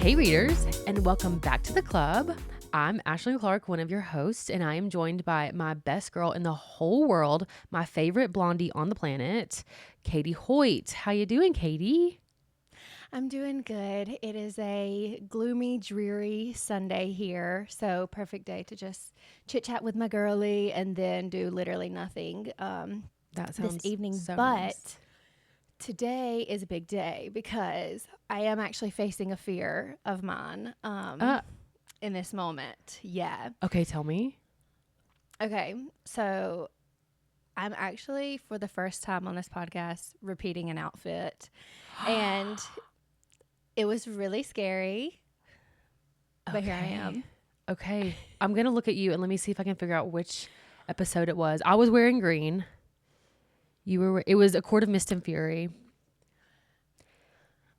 Hey readers, and welcome back to the club. I'm Ashley Clark, one of your hosts, and I am joined by my best girl in the whole world, my favorite blondie on the planet, Katie Hoyt. How you doing, Katie? I'm doing good. It is a gloomy, dreary Sunday here, so perfect day to just chit-chat with my girlie and then do literally nothing That sounds this evening. so But nice. today is a big day because I am actually facing a fear of mine in this moment. Yeah. Okay, tell me. Okay, so I'm actually, for the first time on this podcast, repeating an outfit. And it was really scary, but here I am. Okay, I'm going to look at you and let me see if I can figure out which episode it was. I was wearing green. It was A Court of Mist and Fury.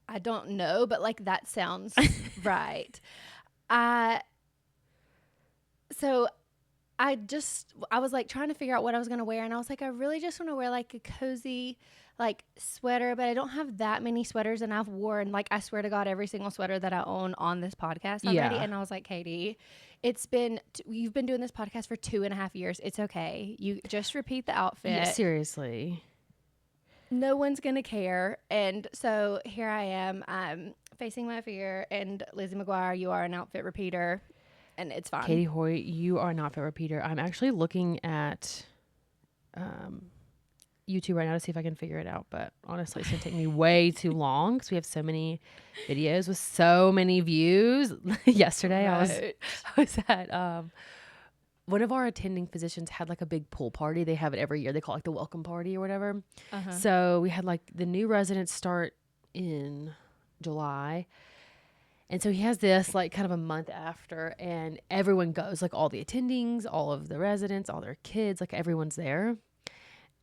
I don't know, but like that sounds right. So I was like trying to figure out what I was going to wear, and I was like, I really just want to wear like a cozy like sweater, but I don't have that many sweaters, and I've worn, like, I swear to God, every single sweater that I own on this podcast already. Yeah. And I was like, Katie, you've been doing this podcast for 2.5 years. It's okay. You just repeat the outfit. Yeah, seriously. No one's going to care. And so here I am. I'm facing my fear, and Lizzie McGuire, you are an outfit repeater, and it's fine. Katie Hoyt, you are an outfit repeater. I'm actually looking at YouTube right now to see if I can figure it out, but honestly, it's gonna take me way too long because we have so many videos with so many views. Yesterday, Right. I was at one of our attending physicians had like a big pool party. They have it every year. They call it like the welcome party or whatever. Uh-huh. So we had like the new residents start in July. And so he has this like kind of a month after, and everyone goes, like all the attendings, all of the residents, all their kids, like everyone's there.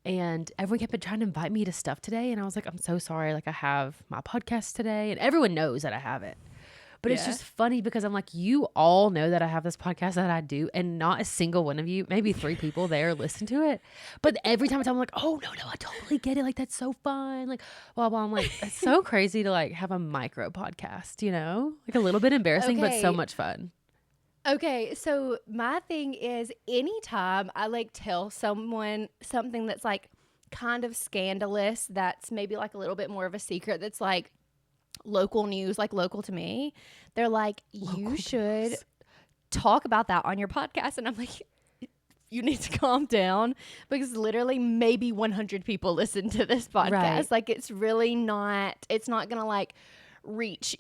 And everyone kept trying to invite me to stuff today. And I was like, I'm so sorry. Like I have my podcast today, and everyone knows that I have it. But it's just funny because I'm like, you all know that I have this podcast that I do, and not a single one of you, maybe 3 people there listen to it. But every time I tell them, like, oh, no, I totally get it. Like, that's so fun. Like, blah, blah. I'm like, it's so crazy to like have a micro podcast, you know? Like a little bit embarrassing, but so much fun. Okay, so my thing is, anytime I like tell someone something that's like kind of scandalous, that's maybe like a little bit more of a secret, that's like local news, like local to me, they're like, you should talk about that on your podcast. And I'm like, you need to calm down, because literally maybe 100 people listen to this podcast. Right. Like, it's not gonna like reach,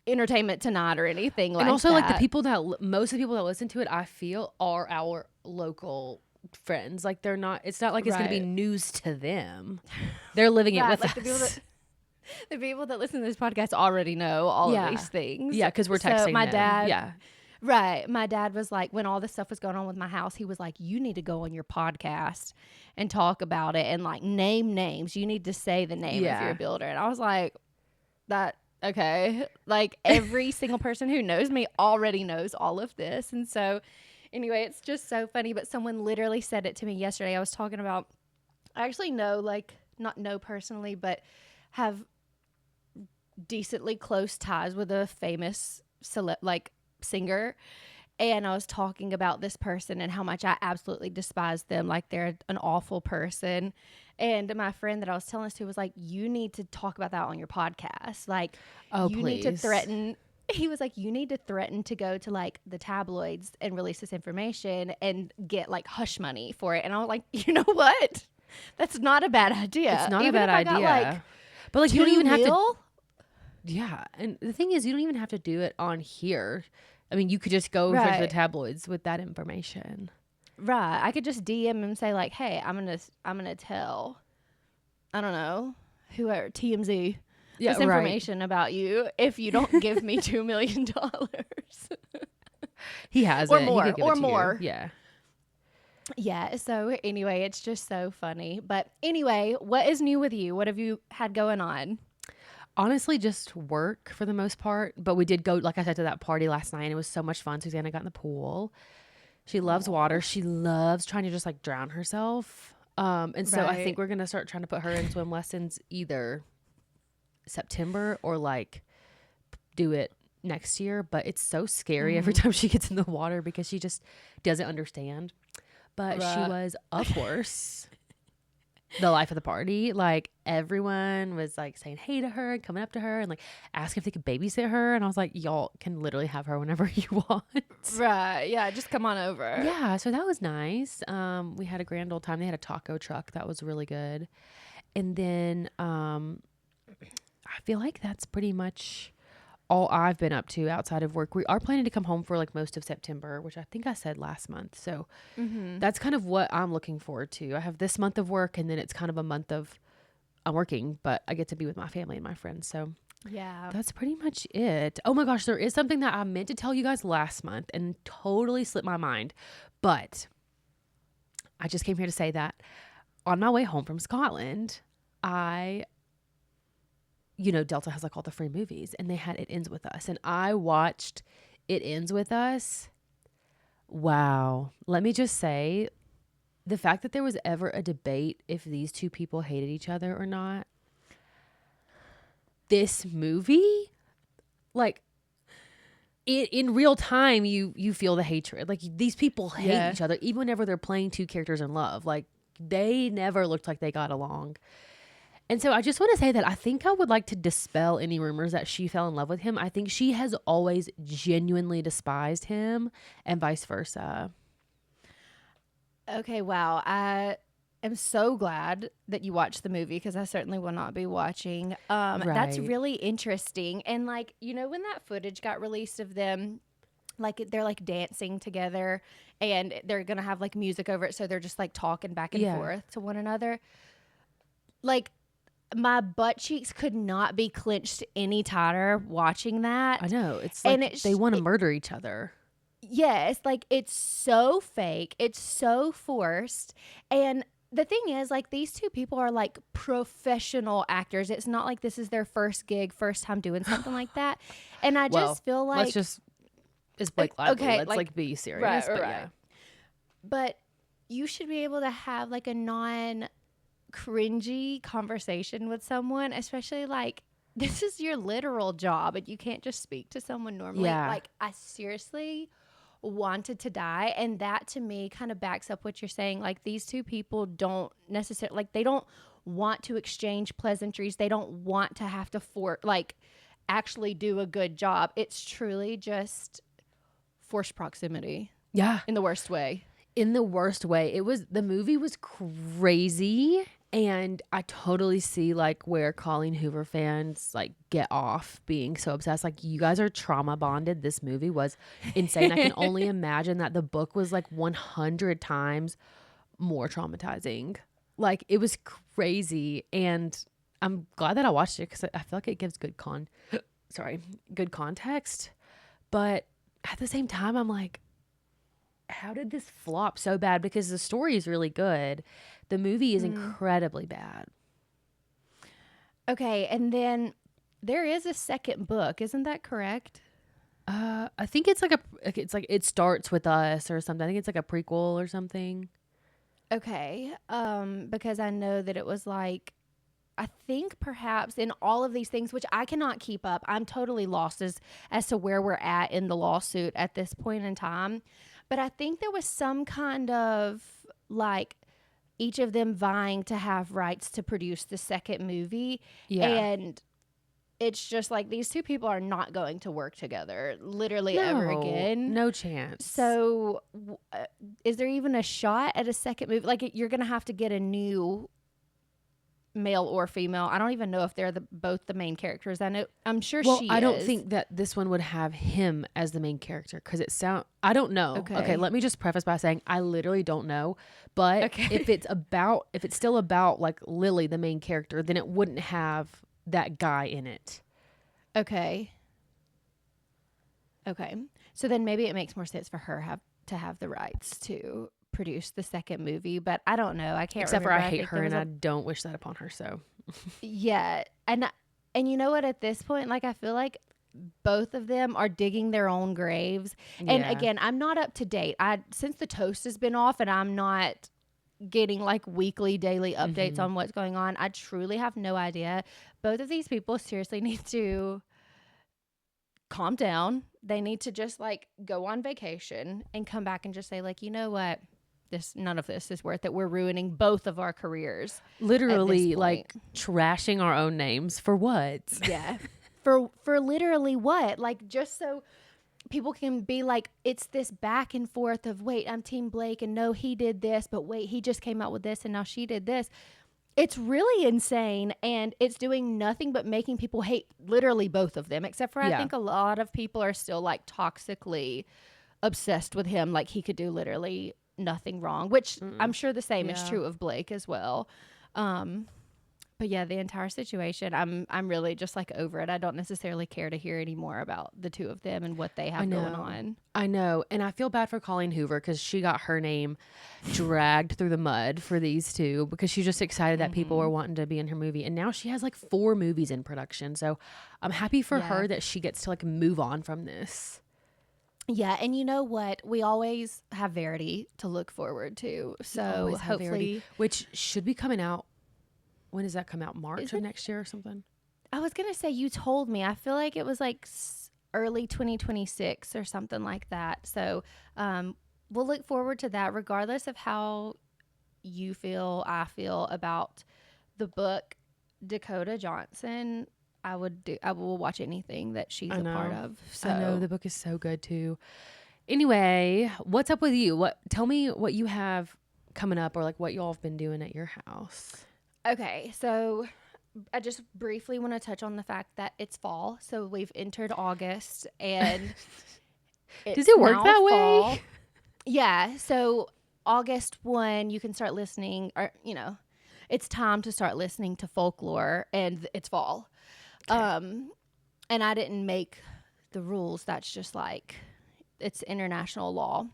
Entertainment Tonight or anything like that. And also like most of the people that listen to it, I feel, are our local friends. Like it's not like it's going to be news to them. They're living it with like us. The people that listen to this podcast already know all of these things. Yeah, because we're texting my them. dad. Yeah. Right. My dad was like, when all this stuff was going on with my house, he was like, you need to go on your podcast and talk about it and like name names. You need to say the name of your builder. And I was like, okay. Like every single person who knows me already knows all of this. And so anyway, it's just so funny. But someone literally said it to me yesterday. I was talking about, I actually know, like, not know personally, but have decently close ties with a famous singer. And I was talking about this person and how much I absolutely despise them. Like, they're an awful person. And my friend that I was telling this to was like, you need to talk about that on your podcast. Like, you need to threaten. He was like, you need to threaten to go to like the tabloids and release this information and get like hush money for it. And I was like, you know what? That's not a bad idea. It's not a bad idea. But like, you don't even have to. Yeah. And the thing is, you don't even have to do it on here. I mean, you could just go to the tabloids with that information. Right. I could just DM him and say like, hey, I'm gonna tell, I don't know, whoever, TMZ, this information about you if you don't give me $2 million. He has or it. more. He could give or it to more. You. Yeah. Yeah. So anyway, it's just so funny. But anyway, what is new with you? What have you had going on? Honestly, just work for the most part. But we did go, like I said, to that party last night. And it was so much fun. Susanna got in the pool. She loves water. She loves trying to just like drown herself. And so I think we're going to start trying to put her in swim lessons either September or like do it next year, but it's so scary every time she gets in the water because she just doesn't understand. But she was, of course, the life of the party. Like, everyone was like saying hey to her and coming up to her and like asking if they could babysit her. And I was like, y'all can literally have her whenever you want. Right. Yeah. Just come on over. Yeah. So that was nice. We had a grand old time. They had a taco truck. That was really good. And then I feel like that's pretty much all I've been up to outside of work. We are planning to come home for like most of September, which I think I said last month. So that's kind of what I'm looking forward to. I have this month of work, and then it's kind of a month of I'm working, but I get to be with my family and my friends. So yeah, that's pretty much it. Oh my gosh, there is something that I meant to tell you guys last month and totally slipped my mind. But I just came here to say that on my way home from Scotland, Delta has like all the free movies, and they had It Ends With Us, and I watched It Ends With Us. Wow. Let me just say, the fact that there was ever a debate if these two people hated each other or not, this movie, like, in real time, you feel the hatred. Like, these people hate each other, even whenever they're playing two characters in love. Like, they never looked like they got along. And so I just want to say that I think I would like to dispel any rumors that she fell in love with him. I think she has always genuinely despised him, and vice versa. Okay, wow. I am so glad that you watched the movie because I certainly will not be watching. That's Right. really interesting. And like, when that footage got released of them, like they're like dancing together and they're going to have like music over it. So they're just like talking back and forth to one another. Like, my butt cheeks could not be clenched any tighter watching that. I know. It's And like they want to murder each other. Yes, like it's so fake. It's so forced. And the thing is, like, these two people are like professional actors. It's not like this is their first gig, first time doing something like that. And I just feel like it's Blake Lively. okay, Let's like be serious. right, but right. yeah. But you should be able to have like a non cringy conversation with someone, especially like this is your literal job and you can't just speak to someone normally. Yeah. Like, I seriously wanted to die, and that to me kind of backs up what you're saying. Like, these two people don't necessarily, like, they don't want to exchange pleasantries. They don't want to have to actually do a good job. It's truly just forced proximity. Yeah. In the worst way. In the worst way. The movie was crazy, and I totally see like where Colleen Hoover fans like get off being so obsessed. Like, you guys are trauma bonded. This movie was insane. I can only imagine that the book was like 100 times more traumatizing. Like, it was crazy, and I'm glad that I watched it because I feel like it gives good context. But at the same time, I'm like, how did this flop so bad? Because the story is really good. The movie is incredibly bad. Okay, and then there is a second book. Isn't that correct? I think it's like It Starts With Us or something. I think it's like a prequel or something. Okay, because I know that it was like, I think perhaps in all of these things, which I cannot keep up. I'm totally lost as to where we're at in the lawsuit at this point in time. But I think there was some kind of like each of them vying to have rights to produce the second movie. Yeah. And it's just like these two people are not going to work together literally ever again. No chance. So is there even a shot at a second movie? Like, you're going to have to get a new male or female. I don't even know if they're both the main characters. I'm sure she is. I don't think that this one would have him as the main character because I don't know. Okay, let me just preface by saying I literally don't know. But if it's still about like Lily, the main character, then it wouldn't have that guy in it. Okay. So then maybe it makes more sense for her to have the rights to produce the second movie, but I don't know. I can't. Except for remember. I hate her, and I don't wish that upon her. So yeah, and you know what? At this point, like, I feel like both of them are digging their own graves. And again, I'm not up to date. Since the toast has been off, and I'm not getting like weekly, daily updates on what's going on. I truly have no idea. Both of these people seriously need to calm down. They need to just like go on vacation and come back and just say like, you know what? None of this is worth it. We're ruining both of our careers. Literally like trashing our own names for what? Yeah. For literally what? Like just so people can be like, it's this back and forth of wait, I'm Team Blake and no, he did this, but wait, he just came out with this and now she did this. It's really insane, and it's doing nothing but making people hate literally both of them, except for I think a lot of people are still like toxically obsessed with him, like he could do literally nothing wrong, which I'm sure the same is true of Blake as well. But yeah, the entire situation, I'm really just like over it. I don't necessarily care to hear any more about the two of them and what they have going on. I know. And I feel bad for Colleen Hoover because she got her name dragged through the mud for these two because she's just excited that people were wanting to be in her movie. And now she has like 4 movies in production. So I'm happy for her that she gets to like move on from this. Yeah, and you know what? We always have Verity to look forward to. So hopefully, which should be coming out. When does that come out? March of next year or something? I was going to say, you told me. I feel like it was like early 2026 or something like that. So we'll look forward to that regardless of how you feel, I feel about the book Dakota Johnson. I will watch anything that she's a part of. So I know the book is so good too. Anyway, what's up with you? Tell me what you have coming up or like what y'all have been doing at your house. Okay, so I just briefly want to touch on the fact that it's fall. So we've entered August and does it work that fall. way? Yeah. So August 1, you can start listening or, it's time to start listening to folklore and it's fall. Okay. And I didn't make the rules. That's just like, it's international law.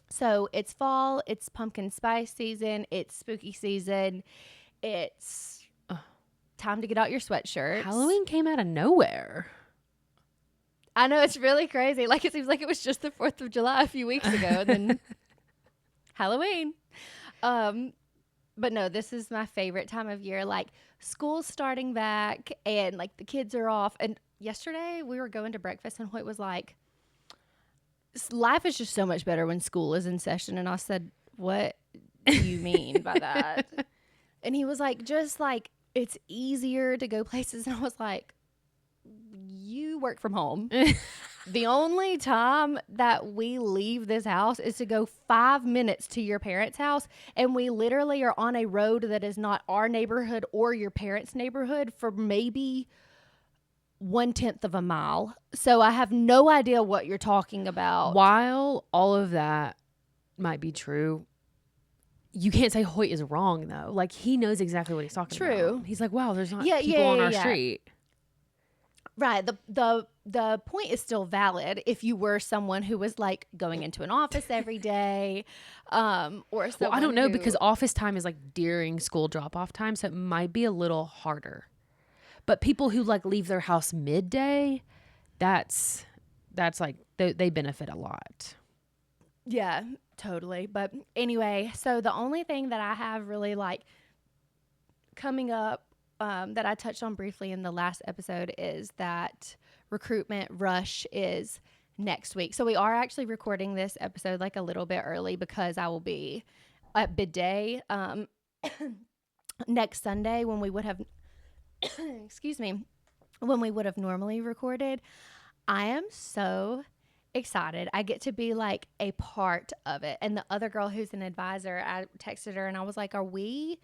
So it's fall, it's pumpkin spice season, it's spooky season, it's time to get out your sweatshirts. Halloween came out of nowhere. I know, it's really crazy. Like, it seems like it was just the 4th of July a few weeks ago, and then Halloween. But no, this is my favorite time of year. Like, school's starting back, and, like, the kids are off. And yesterday, we were going to breakfast, and Hoyt was like, life is just so much better when school is in session. And I said, what do you mean by that? And he was like, just like, it's easier to go places. And I was like, you work from home. The only time that we leave this house is to go 5 minutes to your parents' house. And we literally are on a road that is not our neighborhood or your parents' neighborhood for maybe 1/10 of a mile. So I have no idea what you're talking about. While all of that might be true, you can't say Hoyt is wrong though. Like, he knows exactly what he's talking about. He's like, wow, there's not people on our street. Right. The point is still valid if you were someone who was like going into an office every day, or someone I don't know because office time is like during school drop-off time, so it might be a little harder. But people who like leave their house midday, that's like they benefit a lot. Yeah, totally. But anyway, so the only thing that I have really like coming up that I touched on briefly in the last episode is that recruitment rush is next week. So we are actually recording this episode like a little bit early because I will be at bid day next Sunday when we would have when we would have normally recorded. I am so excited. I get to be like a part of it. And the other girl who's an advisor, I texted her and I was like, are we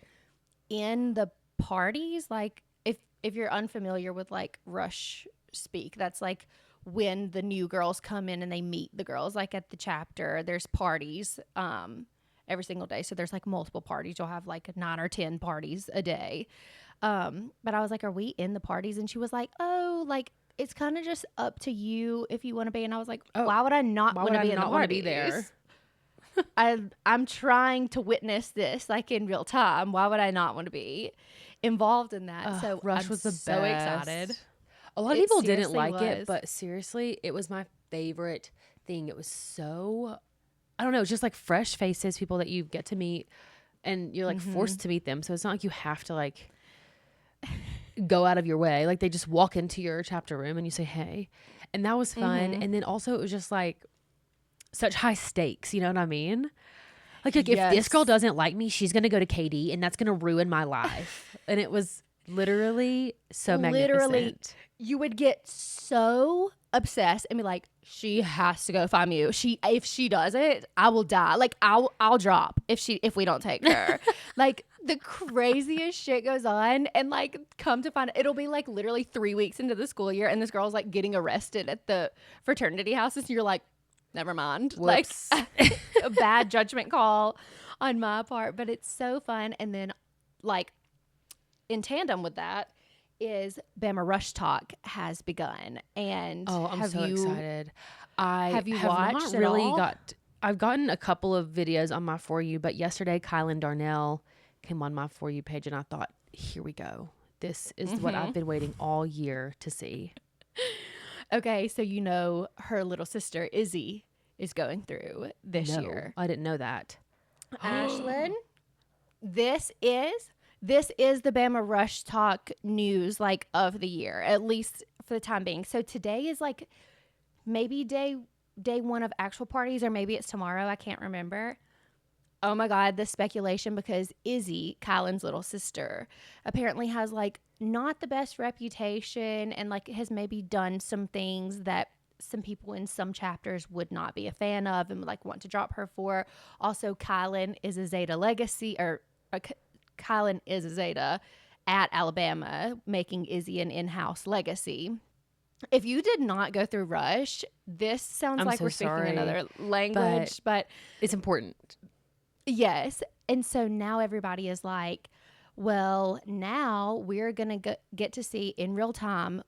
in the parties? Like, if you're unfamiliar with like rush speak, that's like when the new girls come in and they meet the girls, like at the chapter, there's parties every single day. So there's like multiple parties. You'll have like 9 or 10 parties a day. But I was like, are we in the parties? And she was like, oh, like it's kind of just up to you if you want to be. And I was like, why would I not want to be in the parties? There? I'm trying to witness this like in real time. Why would I not want to be involved in that? So Rush I'm was the so best. excited. A lot of people didn't like it, but seriously, it was my favorite thing. It was so, I don't know, just like fresh faces, people that you get to meet and you're like forced to meet them. So it's not like you have to like go out of your way. Like they just walk into your chapter room and you say, hey. And that was fun. And then also it was just like such high stakes. You know what I mean? Like if this girl doesn't like me, she's going to go to KD and that's going to ruin my life. And it was literally so magnificent. You would get so obsessed and be like, she has to go find you. If she doesn't, I will die. Like I'll drop if we don't take her. Like the craziest shit goes on, and like come to find it'll be like literally 3 weeks into the school year and this girl's like getting arrested at the fraternity houses and you're like, never mind. Whoops. Like a bad judgment call on my part, but it's so fun. And then like in tandem with that is Bama Rush Talk has begun. And I'm so excited. Have you watched not really at all? I've gotten a couple of videos on my For You, but yesterday Kylan Darnell came on my For You page and I thought, here we go. This is what I've been waiting all year to see. Okay, so you know her little sister Izzy is going through this year. I didn't know that. Ashlyn, this is the Bama Rush Talk news like of the year, at least for the time being. So today is like maybe day one of actual parties, or maybe it's tomorrow. I can't remember. Oh my God, the speculation, because Izzy, Kylan's little sister, apparently has like not the best reputation and like has maybe done some things that some people in some chapters would not be a fan of and like want to drop her for. Also, Kylan is a Zeta legacy, or Kylan is a Zeta at Alabama, making Izzy an in-house legacy. If you did not go through Rush, this sounds like we're speaking another language, but it's important. Yes. And so now everybody is like, well, now we're going to get to see in real time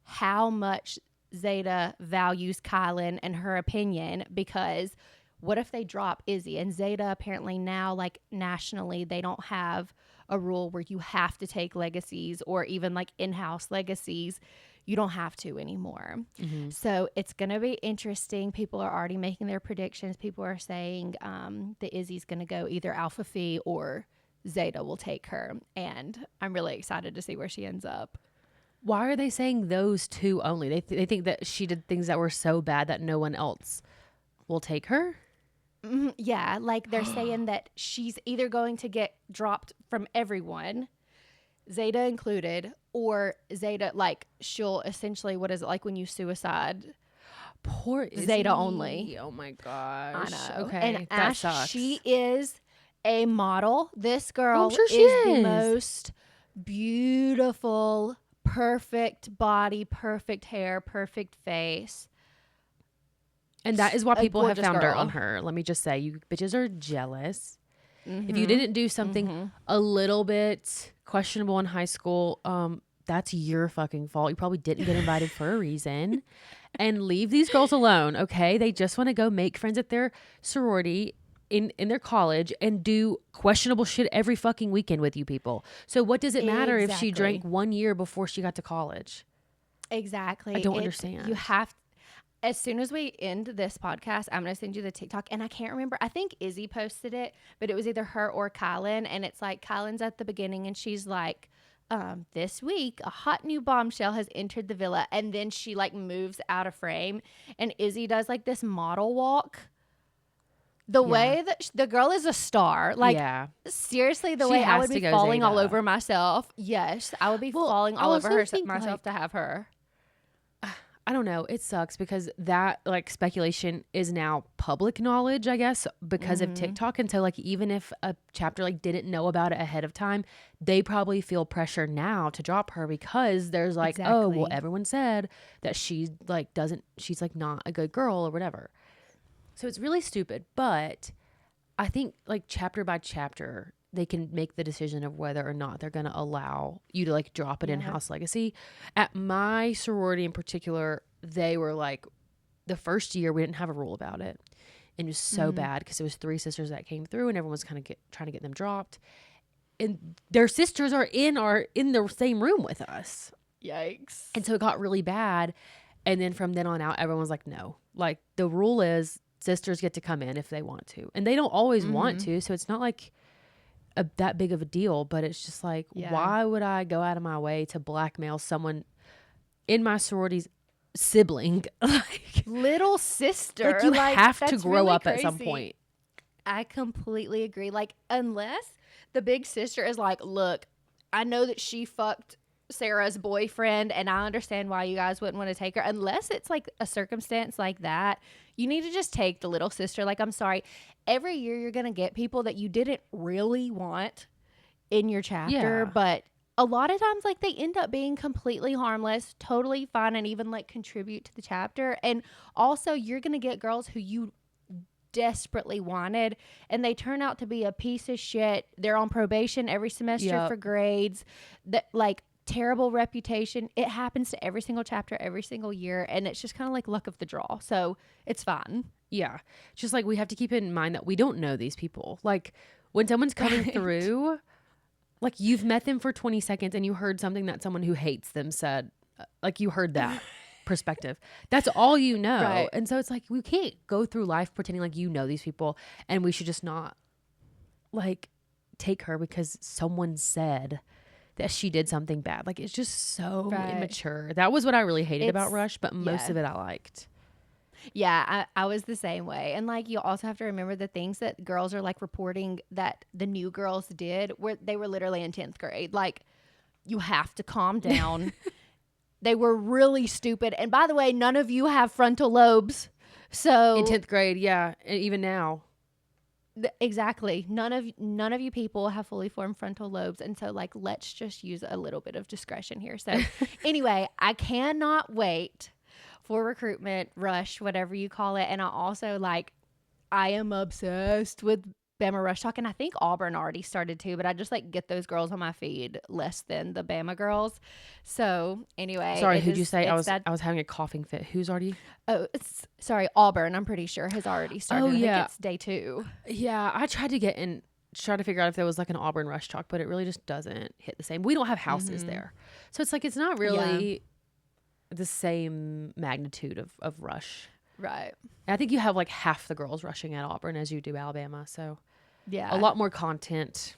how much Zeta values Kylan and her opinion, because what if they drop Izzy? And Zeta apparently now, like nationally, they don't have a rule where you have to take legacies or even like in-house legacies. You don't have to anymore. Mm-hmm. So it's going to be interesting. People are already making their predictions. People are saying that Izzy's going to go either Alpha Phi or Zeta will take her. And I'm really excited to see where she ends up. Why are they saying those two only? They think that she did things that were so bad that no one else will take her? Mm-hmm. Yeah, like they're saying that she's either going to get dropped from everyone, Zeta included, or Zeta, like she'll essentially, what is it like when you suicide? Poor Izzy. Zeta only. Oh my gosh. I know. Okay, and that Ash, sucks. she is a model. This girl I'm sure she is the most beautiful, perfect body, perfect hair, perfect face. And that is why people have found dirt on girl. her. Let me just say, you bitches are jealous. Mm-hmm. If you didn't do something a little bit questionable in high school, that's your fucking fault. You probably didn't get invited for a reason. And leave these girls alone, okay? They just want to go make friends at their sorority in their college and do questionable shit every fucking weekend with you people. So what does it matter if she drank 1 year before she got to college? Exactly. I don't understand. You have, as soon as we end this podcast, I'm going to send you the TikTok. And I can't remember. I think Izzy posted it, but it was either her or Kylan. And it's like Kylan's at the beginning and she's like, this week, a hot new bombshell has entered the villa. And then she like moves out of frame. And Izzy does like this model walk. The way that the girl is a star. Like, seriously, the way I would be falling all over myself. Yes, I would be falling all over myself to have her. I don't know. It sucks because that like speculation is now public knowledge, I guess, because of TikTok. And so like even if a chapter like didn't know about it ahead of time, they probably feel pressure now to drop her because there's like, oh, well, everyone said that she's like not a good girl or whatever. So it's really stupid. But I think like chapter by chapter, they can make the decision of whether or not they're going to allow you to like drop an in-house legacy. At my sorority in particular, they were like, the first year we didn't have a rule about it. And it was so bad because it was 3 sisters that came through and everyone was kind of trying to get them dropped. And their sisters are in the same room with us. Yikes. And so it got really bad. And then from then on out, everyone was like, no. Like the rule is sisters get to come in if they want to. And they don't always want to. So it's not like that big of a deal, but it's just like, why would I go out of my way to blackmail someone in my sorority's sibling? Like, little sister. like you have to grow really up crazy. At some point. I completely agree. Like, unless the big sister is like, look, I know that she fucked Sarah's boyfriend and I understand why you guys wouldn't want to take her. Unless it's like a circumstance like that, you need to just take the little sister. Like, I'm sorry. Every year you're going to get people that you didn't really want in your chapter, but a lot of times, like, they end up being completely harmless, totally fine, and even like contribute to the chapter. And also, you're going to get girls who you desperately wanted and they turn out to be a piece of shit. They're on probation every semester for grades, that like terrible reputation. It happens to every single chapter every single year, and it's just kind of like luck of the draw, so it's fine. Just like we have to keep in mind that we don't know these people. Like when someone's coming through, like you've met them for 20 seconds and you heard something that someone who hates them said, like you heard that perspective. That's all you know. Right. And so it's like, we can't go through life pretending like you know these people, and we should just not like take her because someone said that she did something bad. Like, it's just so immature. That was what I really hated about Rush, but most of it I liked. Yeah, I was the same way. And like, you also have to remember the things that girls are like reporting that the new girls did where they were literally in 10th grade. Like, you have to calm down. They were really stupid. And by the way, none of you have frontal lobes. So in 10th grade, yeah, and even now. Exactly. None of you people have fully formed frontal lobes. And so like, let's just use a little bit of discretion here. So anyway, I cannot wait for recruitment, Rush, whatever you call it. And I also like, I am obsessed with Bama Rush Talk, and I think Auburn already started too, but I just like get those girls on my feed less than the Bama girls. So anyway, sorry, who'd you say? I was having a coughing fit. Who's already? Oh, sorry, Auburn. I'm pretty sure has already started. Oh yeah, I think it's day 2. Yeah, I tried to try to figure out if there was like an Auburn Rush Talk, but it really just doesn't hit the same. We don't have houses there, so it's like it's not really the same magnitude of Rush. Right. And I think you have like half the girls rushing at Auburn as you do Alabama. So yeah, a lot more content.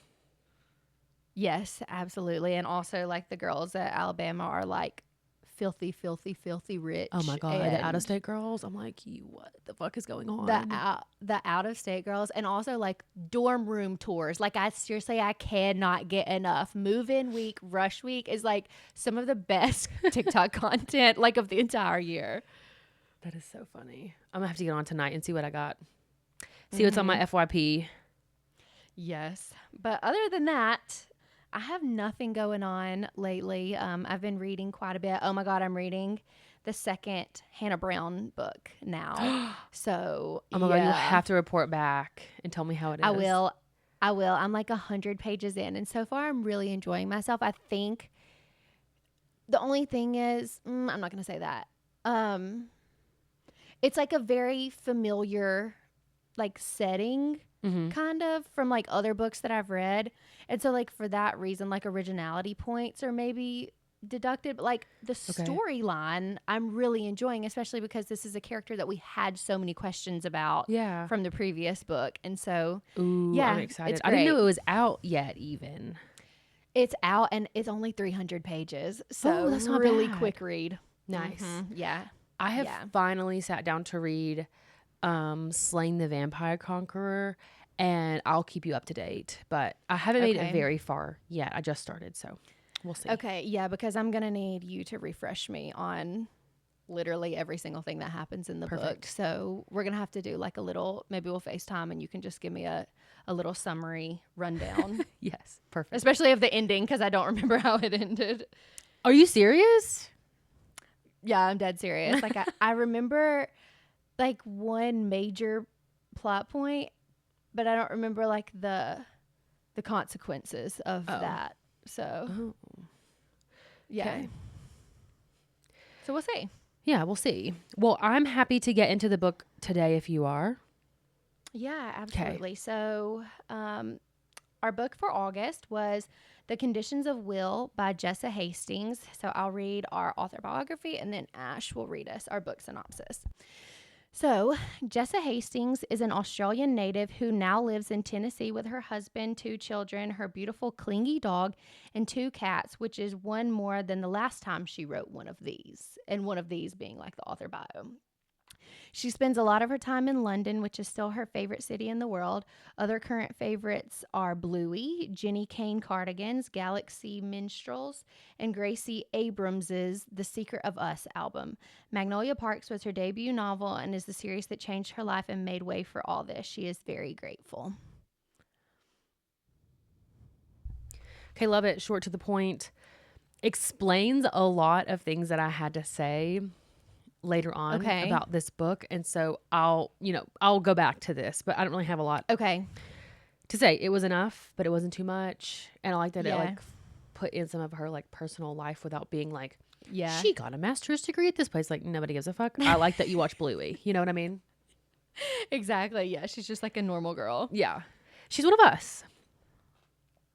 Yes, absolutely. And also like the girls at Alabama are like filthy, filthy, filthy rich. Oh my God. The out-of-state girls. I'm like, what the fuck is going on? The out-of-state girls. And also like dorm room tours. Like I cannot get enough. Move-in week, rush week is like some of the best TikTok content like of the entire year. That is so funny. I'm going to have to get on tonight and see what I got. See what's on my FYP. Yes. But other than that, I have nothing going on lately. I've been reading quite a bit. Oh my God, I'm reading the second Hannah Brown book now. So, oh my God, you have to report back and tell me how it is. I will. I'm like 100 pages in, and so far I'm really enjoying myself. I think the only thing is, I'm not going to say that. It's like a very familiar like setting kind of from like other books that I've read. And so like for that reason, like originality points are maybe deducted, but like the storyline I'm really enjoying, especially because this is a character that we had so many questions about from the previous book. And so I'm excited. I didn't know it was out yet even. It's out and it's only 300 pages. So that's not really bad. Quick read. Nice. Yeah. I have finally sat down to read Slaying the Vampire Conqueror, and I'll keep you up to date. But I haven't made it very far yet. I just started, so we'll see. Okay, yeah, because I'm going to need you to refresh me on literally every single thing that happens in the book. So we're going to have to do like a little, maybe we'll FaceTime and you can just give me a little summary rundown. Yes, perfect. Especially of the ending, because I don't remember how it ended. Are you serious? Yeah, I'm dead serious. Like I remember like one major plot point, but I don't remember like the consequences of that. So yeah. Okay. So we'll see. Yeah, we'll see. Well, I'm happy to get into the book today if you are. Yeah, absolutely. So our book for August was The Conditions of Will by Jessa Hastings. So I'll read our author biography and then Ash will read us our book synopsis. So, Jessa Hastings is an Australian native who now lives in Tennessee with her husband, 2 children, her beautiful clingy dog, and 2 cats, which is one more than the last time she wrote one of these, and one of these being like the author bio. She spends a lot of her time in London, which is still her favorite city in the world. Other current favorites are Bluey, Jenny Kane Cardigans, Galaxy Minstrels, and Gracie Abrams's The Secret of Us album. Magnolia Parks was her debut novel and is the series that changed her life and made way for all this. She is very grateful. Okay, love it. Short to the point. Explains a lot of things that I had to say later on about this book. And so I'll go back to this, but I don't really have a lot to say. It was enough, but it wasn't too much. And I like that it like put in some of her like personal life without being like, she got a master's degree at this place. Like nobody gives a fuck. I like that you watch Bluey. You know what I mean? Exactly. Yeah. She's just like a normal girl. Yeah. She's one of us.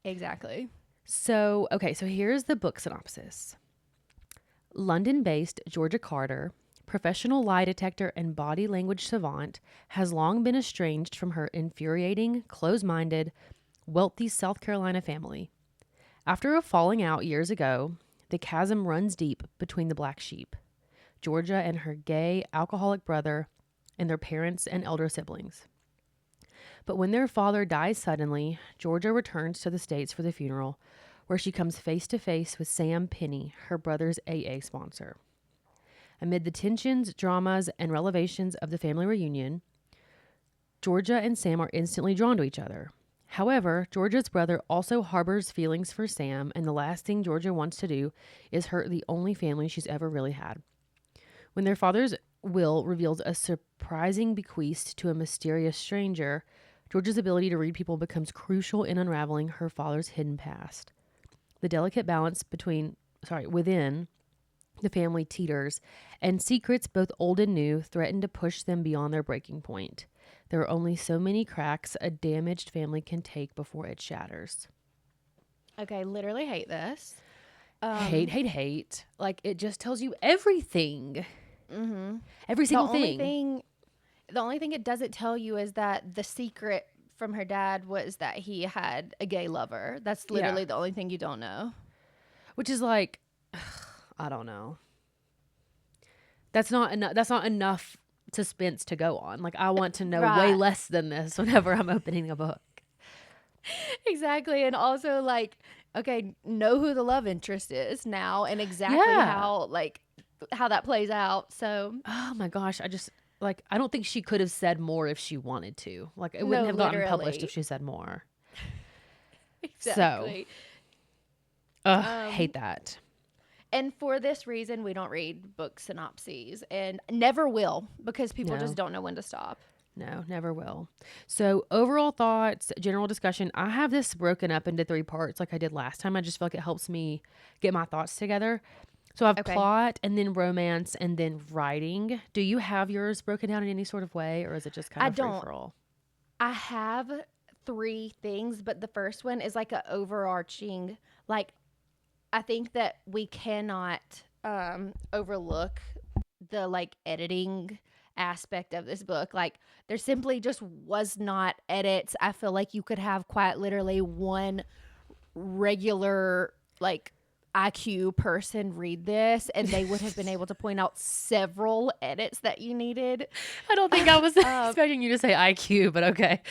Exactly. So, okay. So here's the book synopsis. London-based Georgia Carter, professional lie detector and body language savant, has long been estranged from her infuriating, close-minded, wealthy South Carolina family. After a falling out years ago, the chasm runs deep between the black sheep, Georgia and her gay, alcoholic brother, and their parents and elder siblings. But when their father dies suddenly, Georgia returns to the States for the funeral, where she comes face to face with Sam Penny, her brother's AA sponsor. Amid the tensions, dramas, and revelations of the family reunion, Georgia and Sam are instantly drawn to each other. However, Georgia's brother also harbors feelings for Sam, and the last thing Georgia wants to do is hurt the only family she's ever really had. When their father's will reveals a surprising bequest to a mysterious stranger, Georgia's ability to read people becomes crucial in unraveling her father's hidden past. The delicate balance within the family teeters, and secrets, both old and new, threaten to push them beyond their breaking point. There are only so many cracks a damaged family can take before it shatters. Okay, literally hate this. Hate. Like, it just tells you everything. Mm-hmm. Every single thing. The only thing it doesn't tell you is that the secret from her dad was that he had a gay lover. That's literally the only thing you don't know. Which is like, I don't know. That's not enough suspense to go on. Like, I want to know way less than this whenever I'm opening a book. Exactly. And also, like, okay, know who the love interest is now and exactly how that plays out. So, oh my gosh, I don't think she could have said more if she wanted to. Like, it wouldn't have gotten published if she said more. Exactly. So, hate that. And for this reason, we don't read book synopses and never will, because people just don't know when to stop. No, never will. So overall thoughts, general discussion. I have this broken up into 3 parts like I did last time. I just feel like it helps me get my thoughts together. So I have plot and then romance and then writing. Do you have yours broken down in any sort of way, or is it just kind of free for all? I have 3 things, but the first one is like an overarching, like, I think that we cannot overlook the like editing aspect of this book. Like, there simply just was not edits. I feel like you could have quite literally one regular like IQ person read this and they would have been able to point out several edits that you needed. I don't think I was expecting you to say IQ, but okay.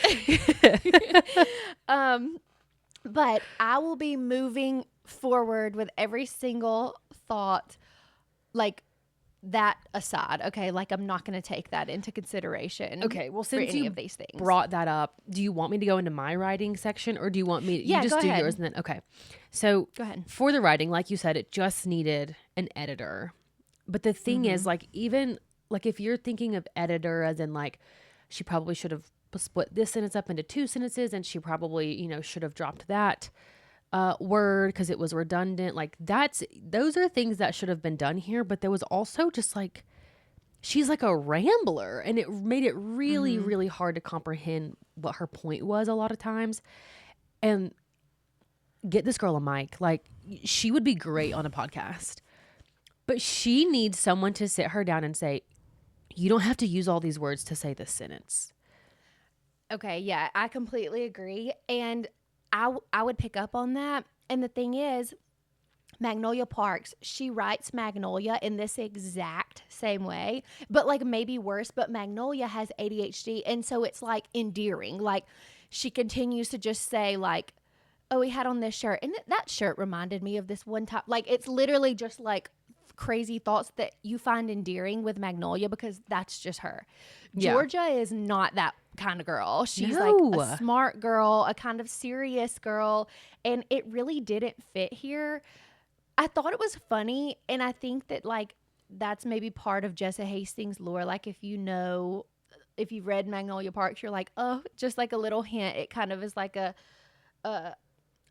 But I will be moving forward with every single thought, like, that aside. Okay, like, I'm not going to take that into consideration. Okay, well, since any you of these things brought that up, do you want me to go into my writing section, or do you want me to just do yours and then okay? So go ahead. For the writing, like you said, it just needed an editor. But the thing is, like, even like if you're thinking of editor as in like she probably should have split this sentence up into 2 sentences, and she probably should have dropped that word because it was redundant. Like, those are things that should have been done here. But there was also just like, she's like a rambler, and it made it really, really hard to comprehend what her point was a lot of times. And get this girl a mic. Like, she would be great on a podcast, but she needs someone to sit her down and say, You don't have to use all these words to say this sentence. Okay, yeah, I completely agree. And I would pick up on that. And the thing is, Magnolia Parks, she writes Magnolia in this exact same way, but like maybe worse. But Magnolia has ADHD. And so it's like endearing. Like she continues to just say, like, oh, he had on this shirt. And that shirt reminded me of this one time. Like it's literally just like crazy thoughts that you find endearing with Magnolia because that's just her. Yeah. Georgia is not that kind of girl. She's like a No. smart girl, a kind of serious girl, and it really didn't fit here. I thought it was funny, and I think that like that's maybe part of Jessa Hastings' lore. Like if you've read Magnolia Parks, you're like, oh, just like a little hint. It kind of is like a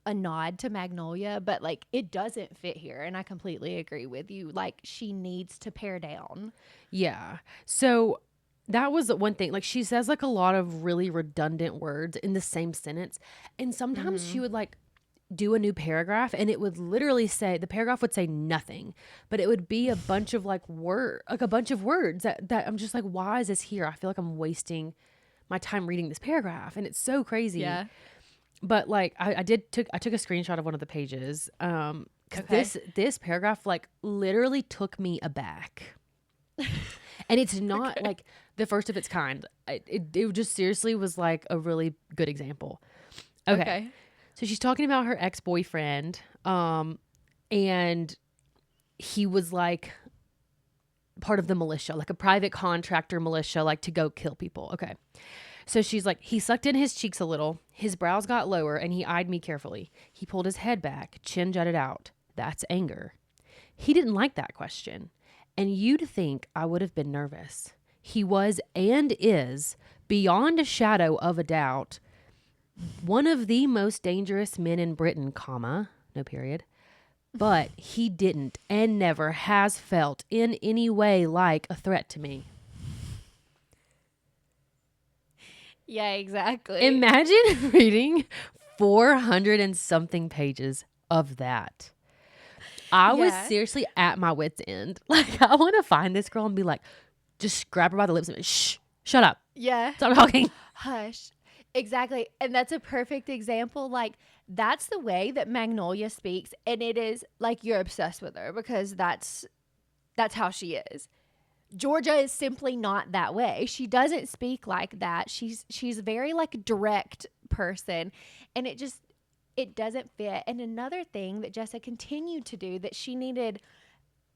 a nod to Magnolia, but like it doesn't fit here. And I completely agree with you. Like she needs to pare down. Yeah. So that was one thing. Like she says like a lot of really redundant words in the same sentence. And sometimes she would like do a new paragraph and it would literally say the paragraph would say nothing, but it would be a bunch of like a bunch of words that I'm just like, why is this here? I feel like I'm wasting my time reading this paragraph. And it's so crazy. Yeah. But like I took a screenshot of one of the pages. 'Cause Okay. this paragraph like literally took me aback. And it's not like the first of its kind. It just seriously was like a really good example. Okay. So she's talking about her ex-boyfriend. And he was like part of the militia, like a private contractor militia, like to go kill people. Okay. So she's like, he sucked in his cheeks a little. His brows got lower and he eyed me carefully. He pulled his head back, chin jutted out. That's anger. He didn't like that question. And you'd think I would have been nervous. He was and is, beyond a shadow of a doubt, one of the most dangerous men in Britain, comma, no period. But he didn't and never has felt in any way like a threat to me. Yeah, exactly. Imagine reading 400 and something pages of that. I was seriously at my wit's end. Like, I want to find this girl and be like, just grab her by the lips and be, shh, shut up. Yeah. Stop talking. Hush. Exactly. And that's a perfect example. Like, that's the way that Magnolia speaks. And it is like you're obsessed with her because that's how she is. Georgia is simply not that way. She doesn't speak like that. She's very like direct person, and it doesn't fit. And another thing that Jessa continued to do that she needed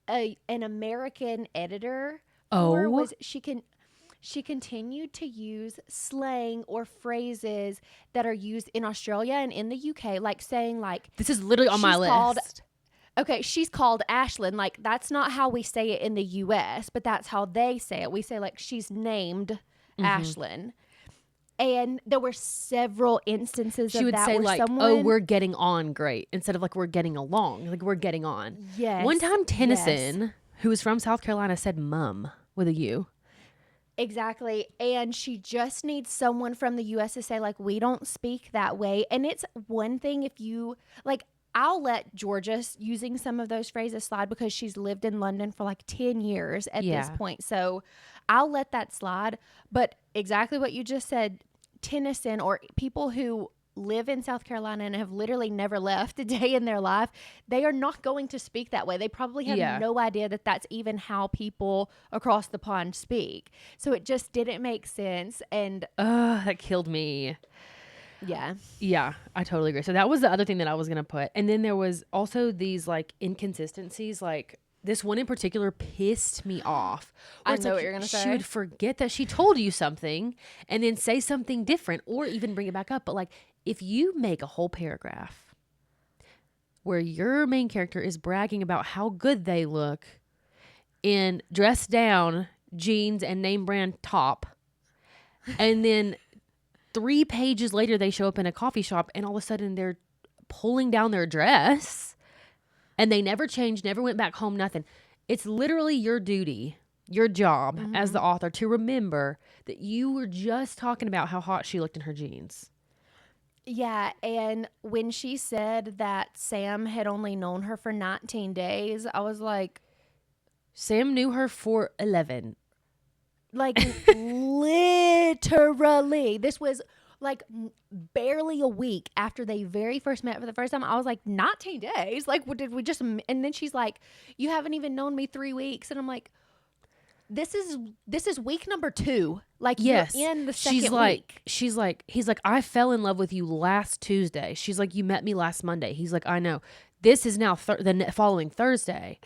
an American editor for was she continued to use slang or phrases that are used in Australia and in the UK, like saying like this is literally on my list. Okay, she's called Ashlyn. Like, that's not how we say it in the U.S., but that's how they say it. We say, like, she's named Ashlyn. And there were several instances she of would that say, where like, someone... oh, we're getting on great. Instead of, like, we're getting along. Like, we're getting on. Yes. One time, Tennyson, who was from South Carolina, said mum with a U. Exactly. And she just needs someone from the U.S. to say, like, we don't speak that way. And it's one thing if you... Like, I'll let Georgia using some of those phrases slide because she's lived in London for like 10 years at this point. So I'll let that slide. But exactly what you just said, Tennyson or people who live in South Carolina and have literally never left a day in their life, they are not going to speak that way. They probably have no idea that that's even how people across the pond speak. So it just didn't make sense. And that killed me. Yeah, I totally agree. So that was the other thing that I was going to put. And then there was also these like inconsistencies. Like this one in particular pissed me off. I know what you're going to say. She would forget that she told you something and then say something different or even bring it back up. But like if you make a whole paragraph where your main character is bragging about how good they look in dressed down jeans and name brand top, and then 3 pages later, they show up in a coffee shop and all of a sudden they're pulling down their dress and they never changed, never went back home, nothing. It's literally your duty, your job as the author to remember that you were just talking about how hot she looked in her jeans. Yeah. And when she said that Sam had only known her for 19 days, I was like, Sam knew her for 11. Like literally, this was like barely a week after they very first met for the first time. I was like, 19 days. Like, what did we just? And then she's like, you haven't even known me 3 weeks, and I'm like, this is week number 2. Like, Yes. you're in the second week. He's like, I fell in love with you last Tuesday. She's like, you met me last Monday. He's like, I know. This is now the following Thursday.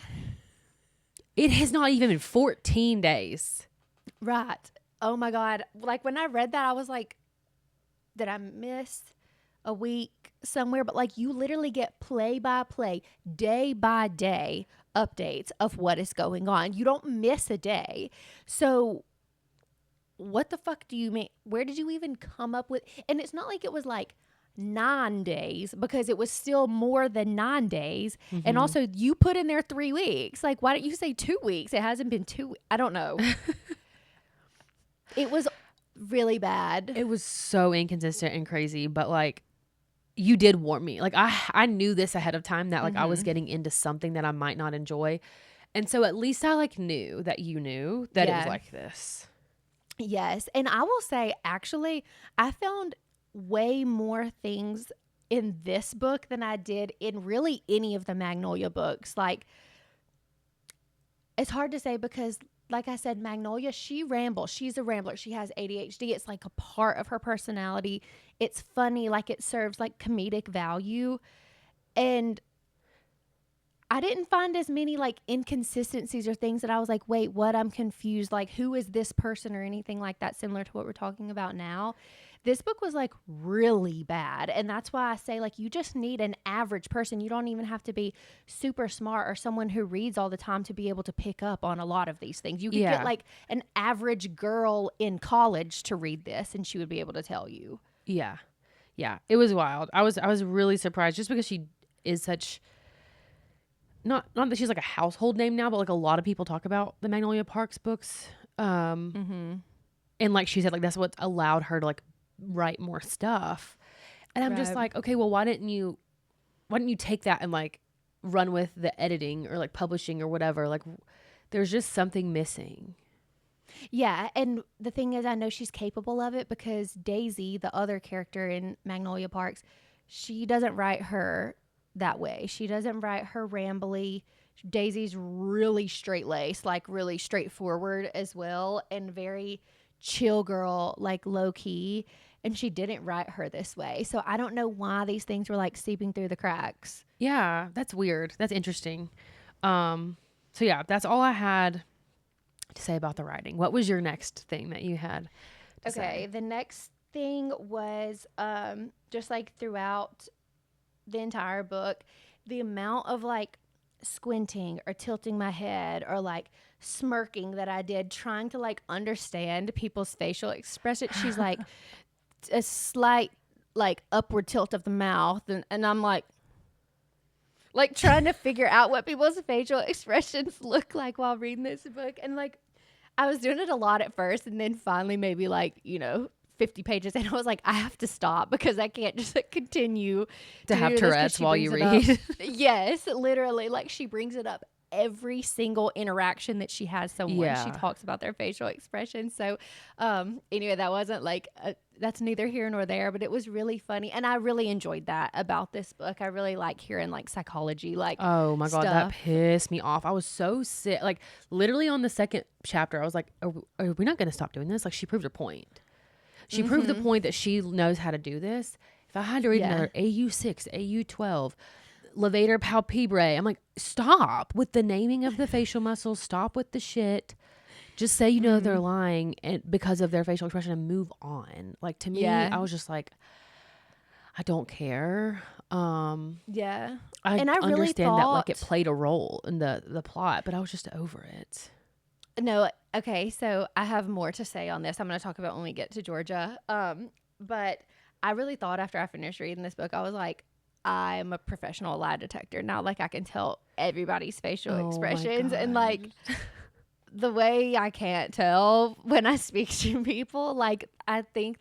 It has not even been 14 days. Right. Oh my God. Like, when I read that, I was like, did I miss a week somewhere? But like, you literally get play by play, day by day updates of what is going on. You don't miss a day. So what the fuck do you mean? Where did you even come up with? And it's not like it was like 9 days, because it was still more than 9 days. Mm-hmm. And also, you put in there 3 weeks. Like, why don't you say 2 weeks? It hasn't been 2. I don't know. It was really bad. It was so inconsistent and crazy, but like, you did warn me. Like, I knew this ahead of time, that like I was getting into something that I might not enjoy. And so at least I like knew that you knew that it was like this. Yes. And I will say, actually, I found way more things in this book than I did in really any of the Magnolia books. Like, it's hard to say because, like I said, Magnolia, she rambles. She's a rambler. She has ADHD. It's like a part of her personality. It's funny. Like, it serves like comedic value. And I didn't find as many like inconsistencies or things that I was like, wait, what? I'm confused. Like, who is this person or anything like that, similar to what we're talking about now. This book was like really bad. And that's why I say, like, you just need an average person. You don't even have to be super smart or someone who reads all the time to be able to pick up on a lot of these things. You could get like an average girl in college to read this, and she would be able to tell you. Yeah. Yeah. It was wild. I was really surprised, just because she is such, not that she's like a household name now, but like a lot of people talk about the Magnolia Parks books. And like she said, like that's what allowed her to like write more stuff. And I'm just like, okay, well, why didn't you take that and like run with the editing or like publishing or whatever? Like, there's just something missing. Yeah, and the thing is, I know she's capable of it, because Daisy, the other character in Magnolia Parks, she doesn't write her that way. She doesn't write her rambly. Daisy's really straight-laced, like really straightforward as well, and very chill girl, like low-key. And she didn't write her this way. So I don't know why these things were like seeping through the cracks. Yeah, that's weird. That's interesting. So yeah, that's all I had to say about the writing. What was your next thing that you had to say? The next thing was just like throughout the entire book, the amount of like squinting or tilting my head or like smirking that I did trying to like understand people's facial expression. She's like a slight like upward tilt of the mouth, and I'm like trying to figure out what people's facial expressions look like while reading this book. And like, I was doing it a lot at first, and then finally maybe like, 50 pages, and I was like, I have to stop, because I can't just like continue to have Tourette's while you read. Yes, literally. Like, she brings it up every single interaction that she has someone. She talks about their facial expressions. So anyway, that wasn't like that's neither here nor there, but it was really funny, and I really enjoyed that about this book. I really like hearing like psychology, like, oh my God, stuff. that pissed me off. I was so sick. Like, literally on the second chapter, I was like, are we not going to stop doing this? Like, she proved her point. She proved the point that she knows how to do this. If I had to read another AU6, AU12, levator palpebrae, I'm like, stop with the naming of the facial muscles. Stop with the shit. Just say they're lying and because of their facial expression, and move on. Like, to me, I was just like, I don't care. I really understand that like it played a role in the plot, but I was just over it. No, okay, so I have more to say on this. I'm going to talk about when we get to Georgia. But I really thought after I finished reading this book, I was like, I'm a professional lie detector now. Like, I can tell everybody's facial expressions, and like the way I can't tell when I speak to people. Like, I think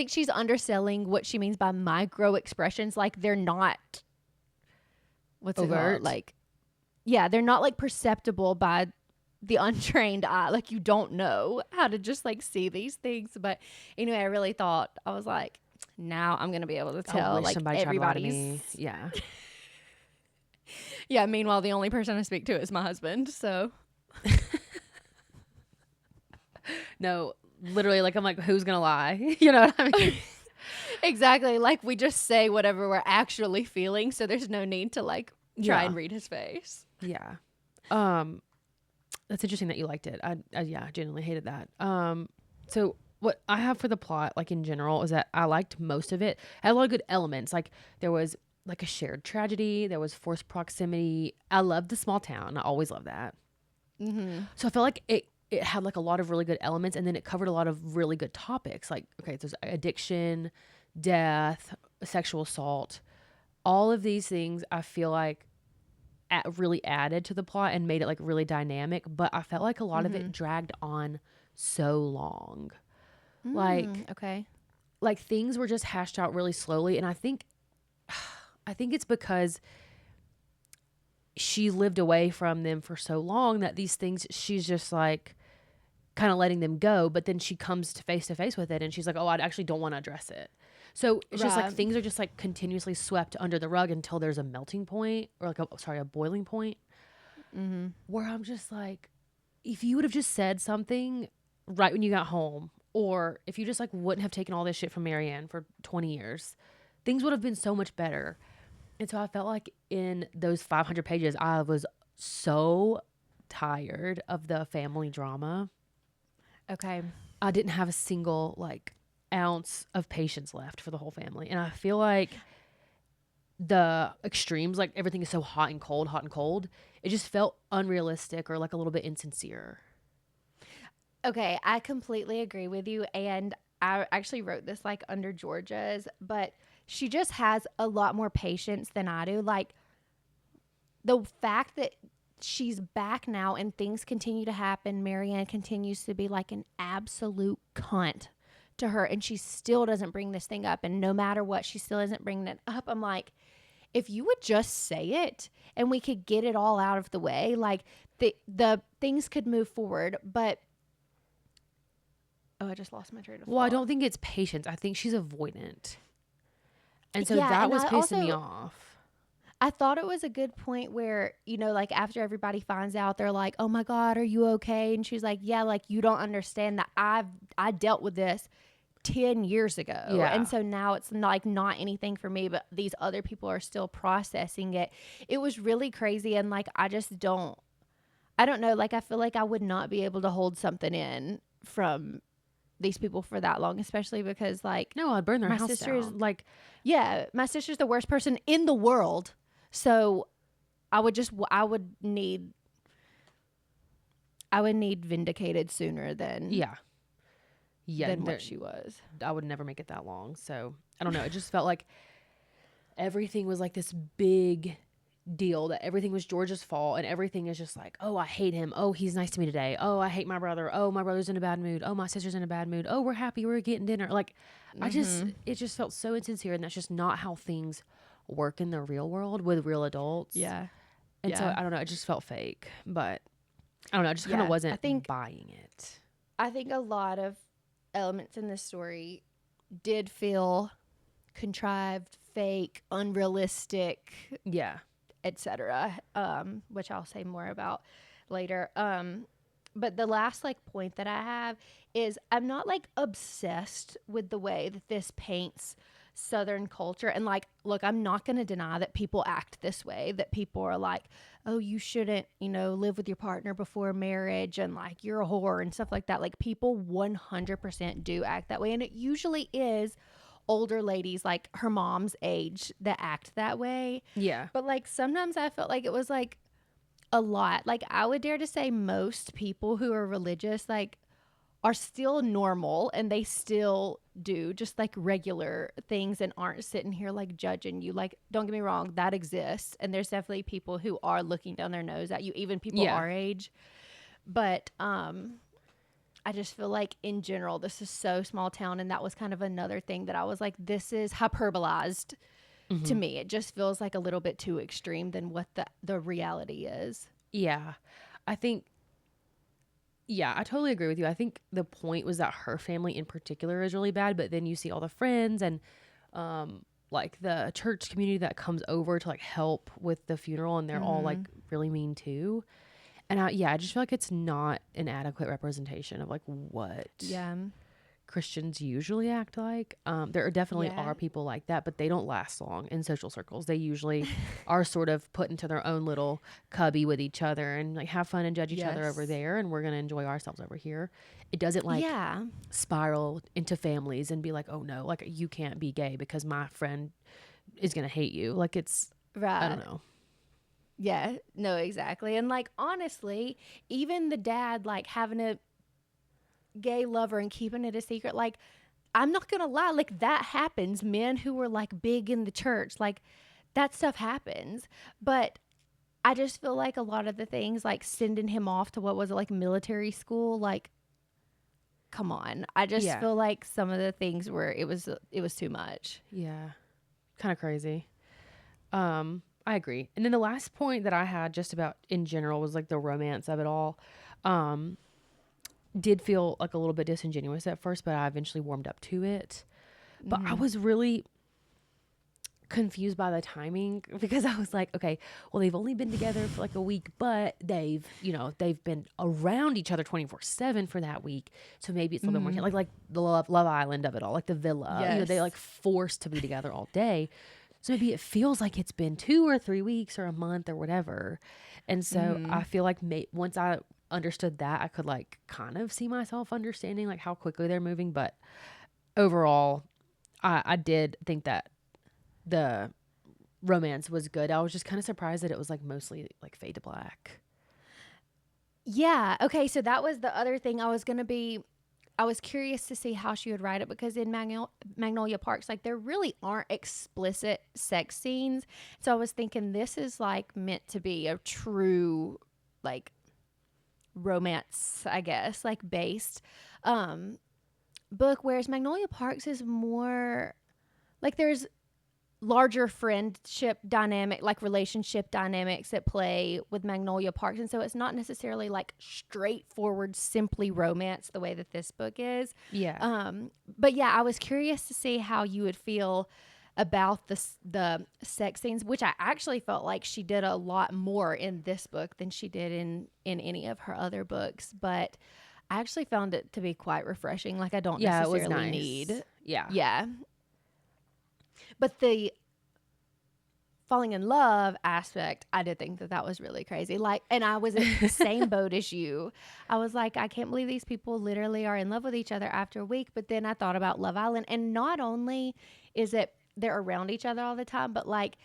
she's underselling what she means by micro expressions. Like, they're not what's overt. It called? Like, yeah, they're not like perceptible by the untrained eye. Like, you don't know how to just like see these things. But anyway, I really thought, I was like, now I'm gonna be able to I tell wish like somebody tried to lie to me. everybody's. Yeah. Yeah. Meanwhile, the only person I speak to is my husband. So No, literally, like, I'm like, who's gonna lie? You know what I mean? exactly, like we just say whatever we're actually feeling. So there's no need to like try and read his face. Yeah. That's interesting that you liked it. I genuinely hated that. So what I have for the plot, like in general, is that I liked most of it. It had a lot of good elements. Like there was like a shared tragedy. There was forced proximity. I loved the small town. I always love that. Mm-hmm. So I felt like it had like a lot of really good elements, and then it covered a lot of really good topics. Like, okay, there's addiction, death, sexual assault, all of these things. I feel like really added to the plot and made it like really dynamic. But I felt like a lot of it dragged on so long. Okay. Like things were just hashed out really slowly, and I think it's because she lived away from them for so long that these things she's just like kind of letting them go, but then she comes to face with it and she's like, oh, I actually don't want to address it. So it's just like things are just like continuously swept under the rug until there's a melting point, or like a boiling point, where I'm just like, if you would have just said something right when you got home, or if you just like wouldn't have taken all this shit from Marianne for 20 years, things would have been so much better. And so I felt like in those 500 pages, I was so tired of the family drama. Okay. I didn't have a single like ounce of patience left for the whole family. And I feel like the extremes, like everything is so hot and cold, it just felt unrealistic or like a little bit insincere. Okay, I completely agree with you. And I actually wrote this like under Georgia's, but she just has a lot more patience than I do. Like the fact that she's back now and things continue to happen, Marianne continues to be like an absolute cunt to her, and she still doesn't bring this thing up. And no matter what, she still isn't bringing it up. I'm like, if you would just say it and we could get it all out of the way, like the things could move forward. But oh, I just lost my train of thought. Well, I don't think it's patience. I think she's avoidant. And so Yeah, that and was I pissing me also- off. I thought it was a good point where, you know, like after everybody finds out, they're like, oh my God, are you okay? And she's like, yeah, like you don't understand that I dealt with this 10 years ago. Yeah. And so now it's like not anything for me, but these other people are still processing it. It was really crazy. And like, I don't know. Like, I feel like I would not be able to hold something in from these people for that long, especially because like, No, I'd burn their my house sister down. is like, yeah, my sister's the worst person in the world. So I would need vindicated sooner than than what she was. I would never make it that long. So I don't know. It just felt like everything was like this big deal, that everything was George's fault, and everything is just like, oh, I hate him. Oh, he's nice to me today. Oh, I hate my brother. Oh, my brother's in a bad mood. Oh, my sister's in a bad mood. Oh, we're happy. We're getting dinner. Like, it just felt so insincere, and that's just not how things work in the real world with real adults. Yeah. And so I don't know. It just felt fake, but I don't know. I just kind of wasn't buying it. I think a lot of elements in this story did feel contrived, fake, unrealistic, Yeah. etc. Which I'll say more about later. But the last like point that I have is I'm not like obsessed with the way that this paints Southern culture. And like, look, I'm not going to deny that people act this way, that people are like, oh, you shouldn't, you know, live with your partner before marriage, and like you're a whore and stuff like that. Like people 100% do act that way. And it usually is older ladies like her mom's age that act that way. Yeah. But like sometimes I felt like it was like a lot. Like I would dare to say most people who are religious like are still normal, and they still do just like regular things and aren't sitting here like judging you. Like, don't get me wrong, that exists, and there's definitely people who are looking down their nose at you, even people our age. But I just feel like in general this is so small town, and that was kind of another thing that I was like, this is hyperbolized to me. It just feels like a little bit too extreme than what the reality is. Yeah. I think Yeah, I totally agree with you. I think the point was that her family in particular is really bad, but then you see all the friends and like the church community that comes over to like help with the funeral, and they're all like Mm-hmm. really mean too. And I just feel like it's not an adequate representation of like what Yeah. Christians usually act like. There definitely Yeah. are people like that, but they don't last long in social circles. They usually are sort of put into their own little cubby with each other and like have fun and judge each other over Yes. there, and we're gonna enjoy ourselves over here. It doesn't like Yeah. spiral into families and be like, oh no, like you can't be gay because my friend is gonna hate you. Like it's, I don't Right. know. Yeah. No, exactly. And like honestly, even the dad like having a gay lover and keeping it a secret, like I'm not gonna lie, like that happens. Men who were like big in the church, like that stuff happens. But I just feel like a lot of the things, like sending him off to what was it, like military school, like come on. I just Yeah, feel like some of the things were it was too much. yeah, kind of crazy. I agree. And then the last point that I had just about in general was like the romance of it all. Um, did feel like a little bit disingenuous at first, but I eventually warmed up to it. But I Mm-hmm. was really confused by the timing because I was like, okay, well, they've only been together for like a week, but they've been around each other 24/7 for that week. So maybe it's a little bit more Mm-hmm. like the Love Island of it all, like the villa, they Yes. like forced to be together all day. So maybe it feels like it's been 2 or 3 weeks or a month or whatever. And so Mm-hmm. I feel like once I understood that, I could like kind of see myself understanding like how quickly they're moving. But overall, I did think that the romance was good. I was just kind of surprised that it was like mostly like fade to black. Yeah. Okay. So that was the other thing I was curious to see how she would write it because in Magnolia Parks, like there really aren't explicit sex scenes. So I was thinking this is like meant to be a true like romance, I guess, like based um book, whereas Magnolia Parks is more like there's larger friendship dynamic, like relationship dynamics at play with Magnolia Parks. And so it's not necessarily like straightforward, simply romance the way that this book is. Yeah. But yeah, I was curious to see how you would feel about the sex scenes, which I actually felt like she did a lot more in this book than she did in any of her other books. But I actually found it to be quite refreshing. Like I don't Yeah, it was necessarily nice. need, Yeah. yeah. But the falling in love aspect, I did think that that was really crazy. Like, and I was in the same boat as you. I was like, I can't believe these people literally are in love with each other after a week. But then I thought about Love Island, and not only is it they're around each other all the time, but like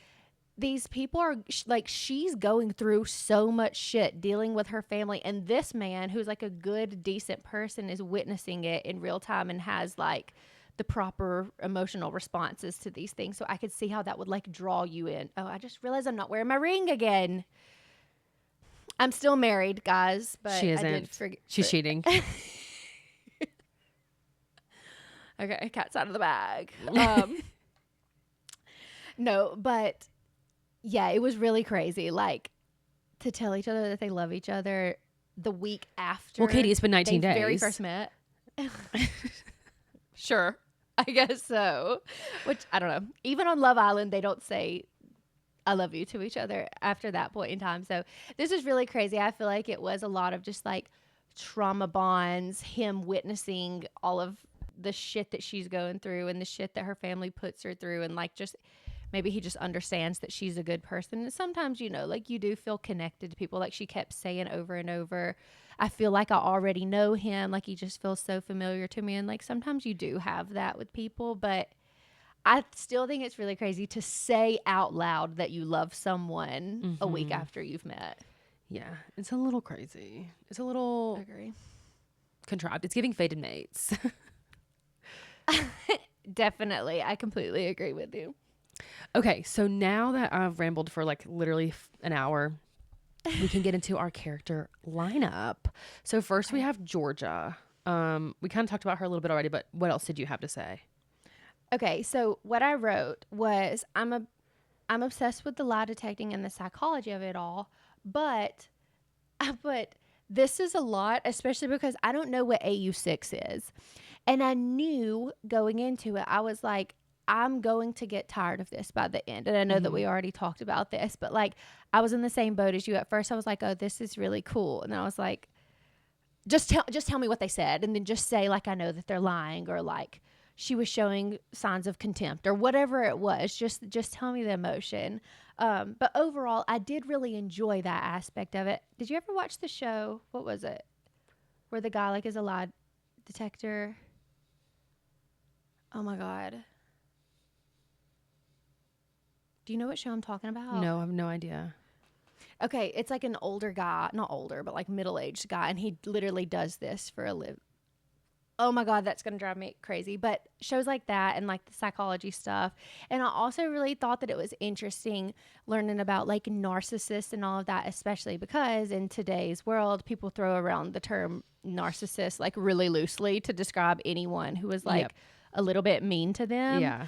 these people are like she's going through so much shit dealing with her family, and this man who's like a good, decent person is witnessing it in real time and has like the proper emotional responses to these things. So I could see how that would like draw you in. Oh, I just realized I'm not wearing my ring again. I'm still married, guys, but She I did isn't. forget. She's cheating. Okay, cat's out of the bag. No, but yeah, it was really crazy. Like to tell each other that they love each other the week after Well, Katie, it's been they 19 very first days. met. Sure, I guess so. Which I don't know. Even on Love Island, they don't say "I love you" to each other after that point in time. So this is really crazy. I feel like it was a lot of just like trauma bonds, him witnessing all of the shit that she's going through and the shit that her family puts her through, and like just maybe he just understands that she's a good person. And sometimes, like you do feel connected to people. Like she kept saying over and over, I feel like I already know him. Like he just feels so familiar to me. And like sometimes you do have that with people, but I still think it's really crazy to say out loud that you love someone a week Mm-hmm. after you've met. Yeah, it's a little crazy. It's a little Agree. contrived. It's giving fated mates. Definitely. I completely agree with you. Okay, so now that I've rambled for like literally an hour, we can get into our character lineup. So first we Okay. have Georgia. We kind of talked about her a little bit already, but what else did you have to say? Okay, so what I wrote was I'm obsessed with the lie detecting and the psychology of it all, but I put This is a lot, especially because I don't know what AU6 is. And I knew going into it, I was like, I'm going to get tired of this by the end. And I know that we already talked about this, but like I was in the same boat as you. At first I was like, oh, this is really cool. And then I was like, just tell me what they said, and then just say like I know that they're lying, or like she was showing signs of contempt, or whatever it was. Just tell me the emotion. But overall, I did really enjoy that aspect of it. Did you ever watch the show? What was it? Where the guy like is a lie detector. Oh my god. Do you know what show I'm talking about? No, I have no idea. Okay, it's like an older guy, not older, but like middle-aged guy, and he literally does this for a live. Oh my god, that's gonna drive me crazy. But shows like that and like the psychology stuff. And I also really thought that it was interesting learning about like narcissists and all of that, especially because in today's world, people throw around the term narcissist like really loosely to describe anyone who is like a little bit mean to them. Yeah.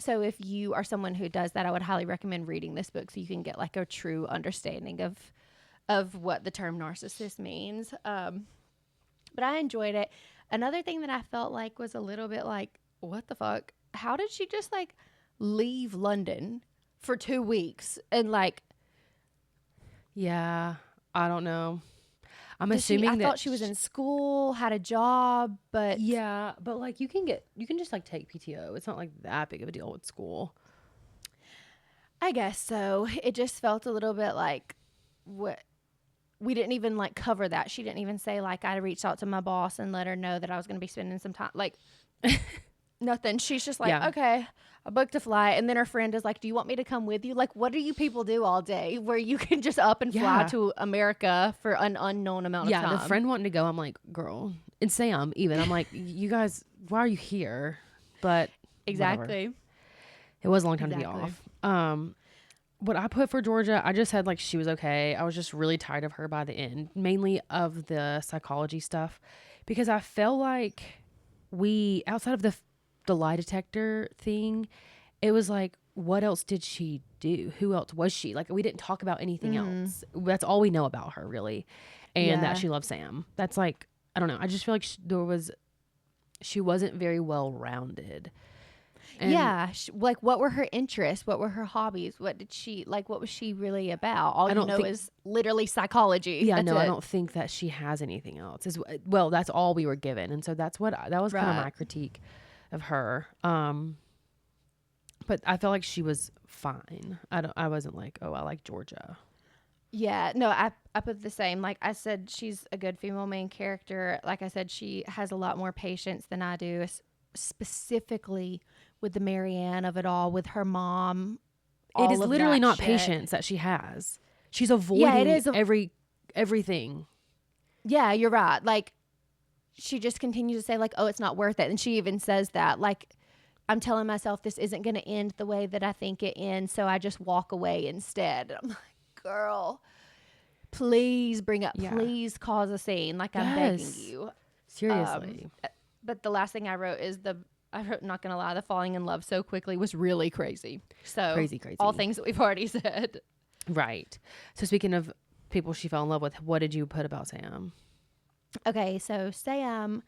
So if you are someone who does that, I would highly recommend reading this book so you can get like a true understanding of what the term narcissist means. But I enjoyed it. Another thing that I felt like was a little bit like, what the fuck? How did she just like leave London for 2 weeks and like? Yeah, I don't know. I'm assuming I that thought she was in school, had a job, but yeah, but like you can just like take PTO. It's not like that big of a deal with school. I guess so. It just felt a little bit like what we didn't even like cover that. She didn't even say like I reached out to my boss and let her know that I was going to be spending some time like nothing. She's just like, okay, I booked a flight. And then her friend is like, do you want me to come with you? Like, what do you people do all day where you can just up and fly to America for an unknown amount of time? Yeah, the friend wanting to go, I'm like, girl. And Sam, even, I'm like, you guys, why are you here? But exactly. Whatever. It was a long time to be off. What I put for Georgia, I just had like she was okay. I was just really tired of her by the end, mainly of the psychology stuff, because I felt like we, outside of the lie detector thing, it was like, what else did she do? Who else was she? Like, we didn't talk about anything else. That's all we know about her, really. And that she loves Sam. That's like, I don't know. I just feel like she wasn't very well rounded. Yeah. Like, what were her interests? What were her hobbies? What did she, like, what was she really about? All you know is literally psychology. Yeah, no, I don't think that she has anything else. Well, that's all we were given. And so that was kind of my critique of her. But I felt like she was fine. I wasn't like, oh, I like Georgia. Yeah, no, I put the same. Like I said, she's a good female main character. Like I said, she has a lot more patience than I do, specifically with the Marianne of it all, with her mom. It is literally not patience that she has. She's avoiding everything. Yeah, you're right. Like, she just continues to say, like, oh, it's not worth it. And she even says that, like, I'm telling myself this isn't going to end the way that I think it ends, so I just walk away instead. And I'm like, girl, please please cause a scene. Like, I'm begging you. Seriously. But the last thing I wrote is not gonna lie, the falling in love so quickly was really crazy. So crazy. All things that we've already said. Right. So speaking of people she fell in love with, what did you put about Sam? Okay, so Sam,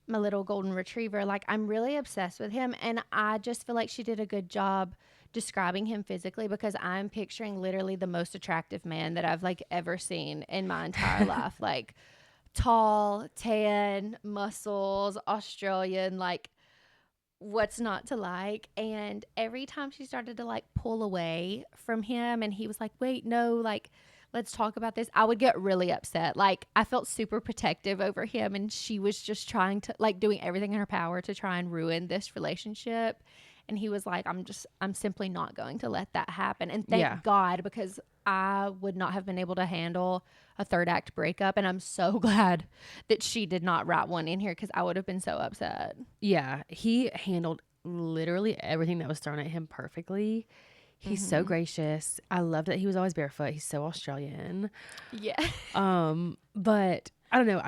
my little golden retriever, like I'm really obsessed with him, and I just feel like she did a good job describing him physically, because I'm picturing literally the most attractive man that I've like ever seen in my entire life. Like tall, tan, muscles, Australian, like what's not to like. And every time she started to like pull away from him and he was like, wait, no, like let's talk about this, I would get really upset. Like I felt super protective over him, and she was just trying to like doing everything in her power to try and ruin this relationship. And he was like, I'm simply not going to let that happen. And thank God, because I would not have been able to handle a third act breakup. And I'm so glad that she did not write one in here, because I would have been so upset. Yeah, he handled literally everything that was thrown at him perfectly. He's so gracious. I love that he was always barefoot. He's so Australian. Yeah. But I don't know.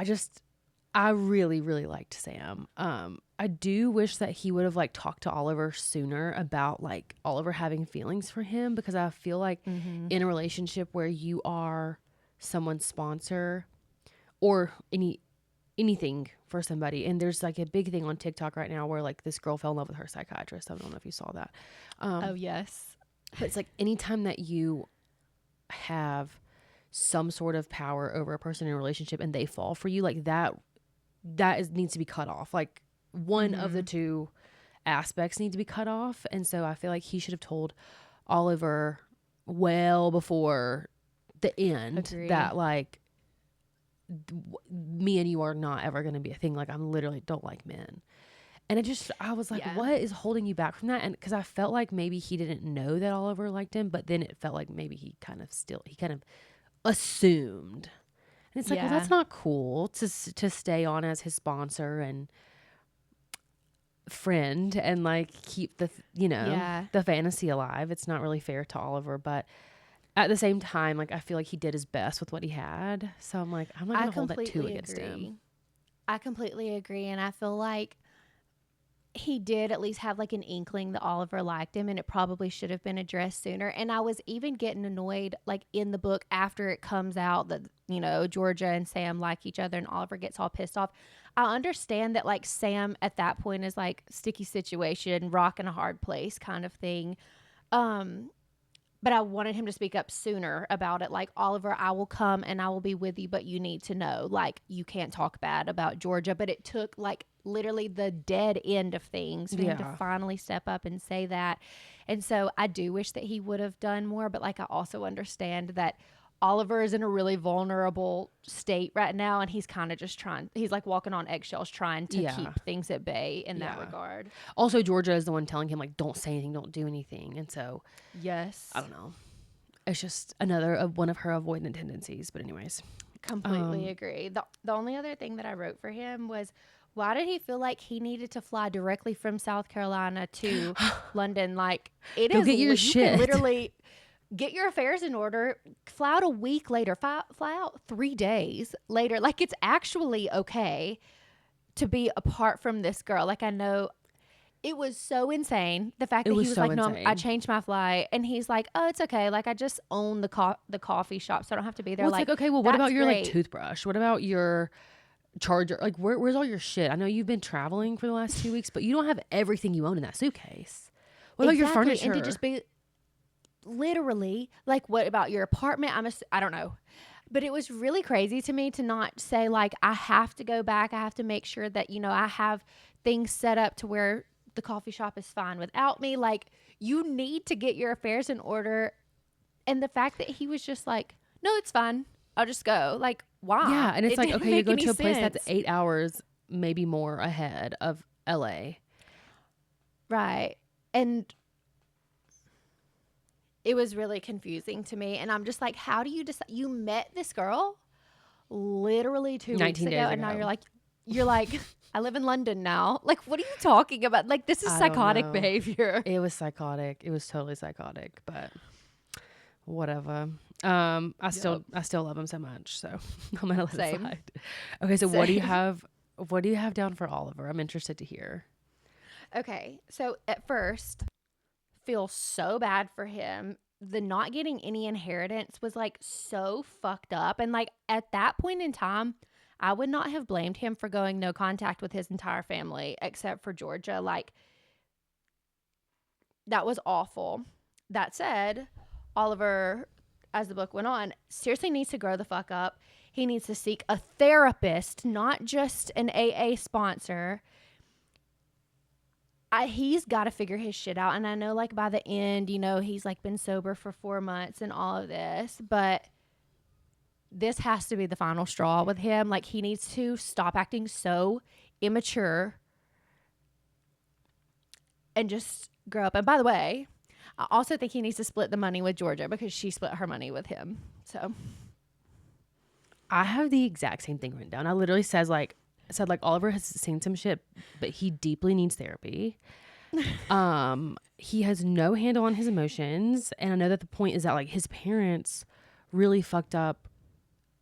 I really, really liked Sam. I do wish that he would have like talked to Oliver sooner about like Oliver having feelings for him, because I feel like in a relationship where you are someone's sponsor, or anything for somebody. And there's like a big thing on TikTok right now where like this girl fell in love with her psychiatrist. I don't know if you saw that. Oh, yes. But it's like anytime that you have some sort of power over a person in a relationship and they fall for you, like needs to be cut off. Like one of the two aspects need to be cut off. And so I feel like he should have told Oliver well before the end that like me and you are not ever going to be a thing. Like I'm literally don't like men. And I was like, what is holding you back from that? And because I felt like maybe he didn't know that Oliver liked him, but then it felt like maybe he kind of assumed. And it's like, well, that's not cool to stay on as his sponsor and friend and like keep the the fantasy alive. It's not really fair to Oliver, but at the same time, like I feel like he did his best with what he had. So I'm like, I'm not gonna hold that too against him. I completely agree, and I feel like he did at least have like an inkling that Oliver liked him, and it probably should have been addressed sooner. And I was even getting annoyed like in the book after it comes out that, you know, Georgia and Sam like each other and Oliver gets all pissed off. I understand that like Sam at that point is like sticky situation, rock in a hard place kind of thing. But I wanted him to speak up sooner about it. Like, Oliver, I will come and I will be with you, but you need to know, like, you can't talk bad about Georgia. But it took, like, literally the dead end of things for him to finally step up and say that. And so I do wish that he would have done more. But, like, I also understand that Oliver is in a really vulnerable state right now, and he's kind of just he's like walking on eggshells trying to keep things at bay in that regard. Also, Georgia is the one telling him like, don't say anything, don't do anything. And so, yes, I don't know. It's just another one of her avoidant tendencies. But anyways. Completely agree. The only other thing that I wrote for him was, why did he feel like he needed to fly directly from South Carolina to London? Like, it Go get your shit. Can literally get your affairs in order, fly out a week later, fly out 3 days later. Like, it's actually okay to be apart from this girl. Like, I know it was so insane. The fact that he was so like, no, I changed my flight. And he's like, oh, it's okay. Like, I just own the coffee shop, so I don't have to be there. Well, it's like, okay, well, what about your like toothbrush? What about your charger? Like, where's all your shit? I know you've been traveling for the last 2 weeks, but you don't have everything you own in that suitcase. What about your furniture? And to just be literally like, what about your apartment? I don't know, but it was really crazy to me to not say like, I have to go back, I have to make sure that, you know, I have things set up to where the coffee shop is fine without me. Like, you need to get your affairs in order. And the fact that he was just like, no, it's fine, I'll just go. Like, why? Yeah. And it's like, okay, you go to a place that's 8 hours maybe more ahead of LA, right? And it was really confusing to me. And I'm just like, how do you decide? You met this girl literally 2 weeks ago, and now you're like, I live in London now. Like, what are you talking about? Like, this is psychotic behavior. It was psychotic. It was totally psychotic, but whatever. I still love him so much, so I'm gonna let it slide. Okay, so what do you have down for Oliver? I'm interested to hear. Okay, so at first, feel so bad for him. The not getting any inheritance was like so fucked up. And like at that point in time, I would not have blamed him for going no contact with his entire family except for Georgia. Like, that was awful. That said, Oliver, as the book went on, seriously needs to grow the fuck up. He needs to seek a therapist, not just an AA sponsor. He's got to figure his shit out. And I know, like, by the end, you know, he's, like, been sober for 4 months and all of this. But this has to be the final straw with him. Like, he needs to stop acting so immature and just grow up. And by the way, I also think he needs to split the money with Georgia because she split her money with him. So I have the exact same thing written down. I literally said like Oliver has seen some shit, but he deeply needs therapy. He has no handle on his emotions, and I know that the point is that like his parents really fucked up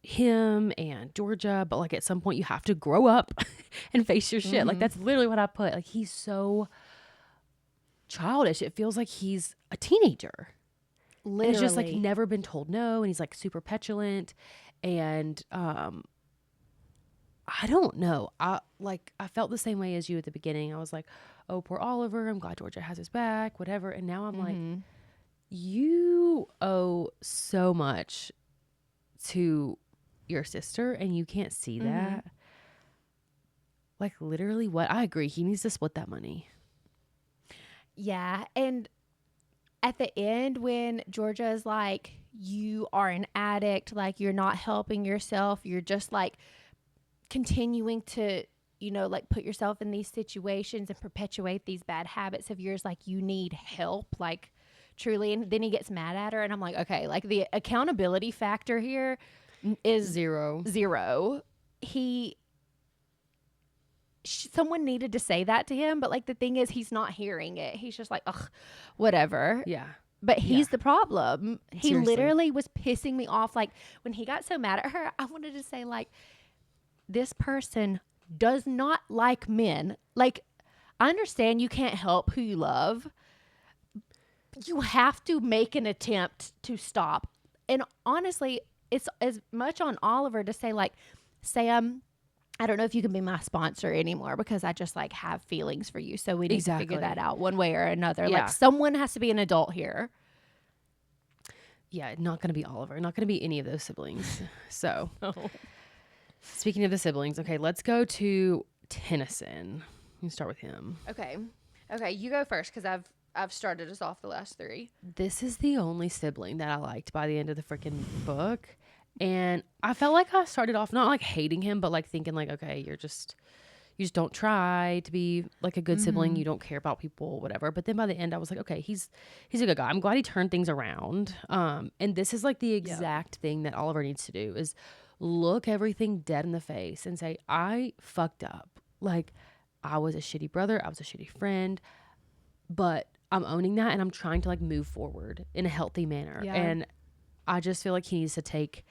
him and Georgia, but like at some point you have to grow up and face your shit. Like, that's literally what I put. Like, he's so childish. It feels like he's a teenager. Literally. And it's just like never been told no, and he's like super petulant, and I don't know. I felt the same way as you at the beginning. I was like, oh, poor Oliver. I'm glad Georgia has his back, whatever. And now I'm like, you owe so much to your sister and you can't see that. Like literally what? I agree. He needs to split that money. Yeah. And at the end, when Georgia is like, you are an addict, like you're not helping yourself, you're just like continuing to, you know, like put yourself in these situations and perpetuate these bad habits of yours, like you need help, like truly. And then he gets mad at her, and I'm like, okay, like the accountability factor here is zero. Someone needed to say that to him, but like the thing is, he's not hearing it. He's just like, ugh, whatever. Yeah. But he's the problem. He Seriously. literally was pissing me off. Like when he got so mad at her, I wanted to say, like, this person does not like men. Like, I understand you can't help who you love. You have to make an attempt to stop. And honestly, it's as much on Oliver to say, like, Sam, I don't know if you can be my sponsor anymore because I just like have feelings for you. So we need to figure that out one way or another. Yeah. Like someone has to be an adult here. Yeah, not going to be Oliver. Not going to be any of those siblings. So, speaking of the siblings, okay, let's go to Tennyson. You can start with him. Okay, you go first because I've started us off the last three. This is the only sibling that I liked by the end of the freaking book. And I felt like I started off not like hating him, but like thinking like, okay, you just don't try to be like a good sibling. You don't care about people, whatever. But then by the end, I was like, okay, he's a good guy. I'm glad he turned things around. And this is like the exact thing that Oliver needs to do is look everything dead in the face and say, I fucked up. Like I was a shitty brother. I was a shitty friend, but I'm owning that and I'm trying to like move forward in a healthy manner. Yeah. And I just feel like he needs to take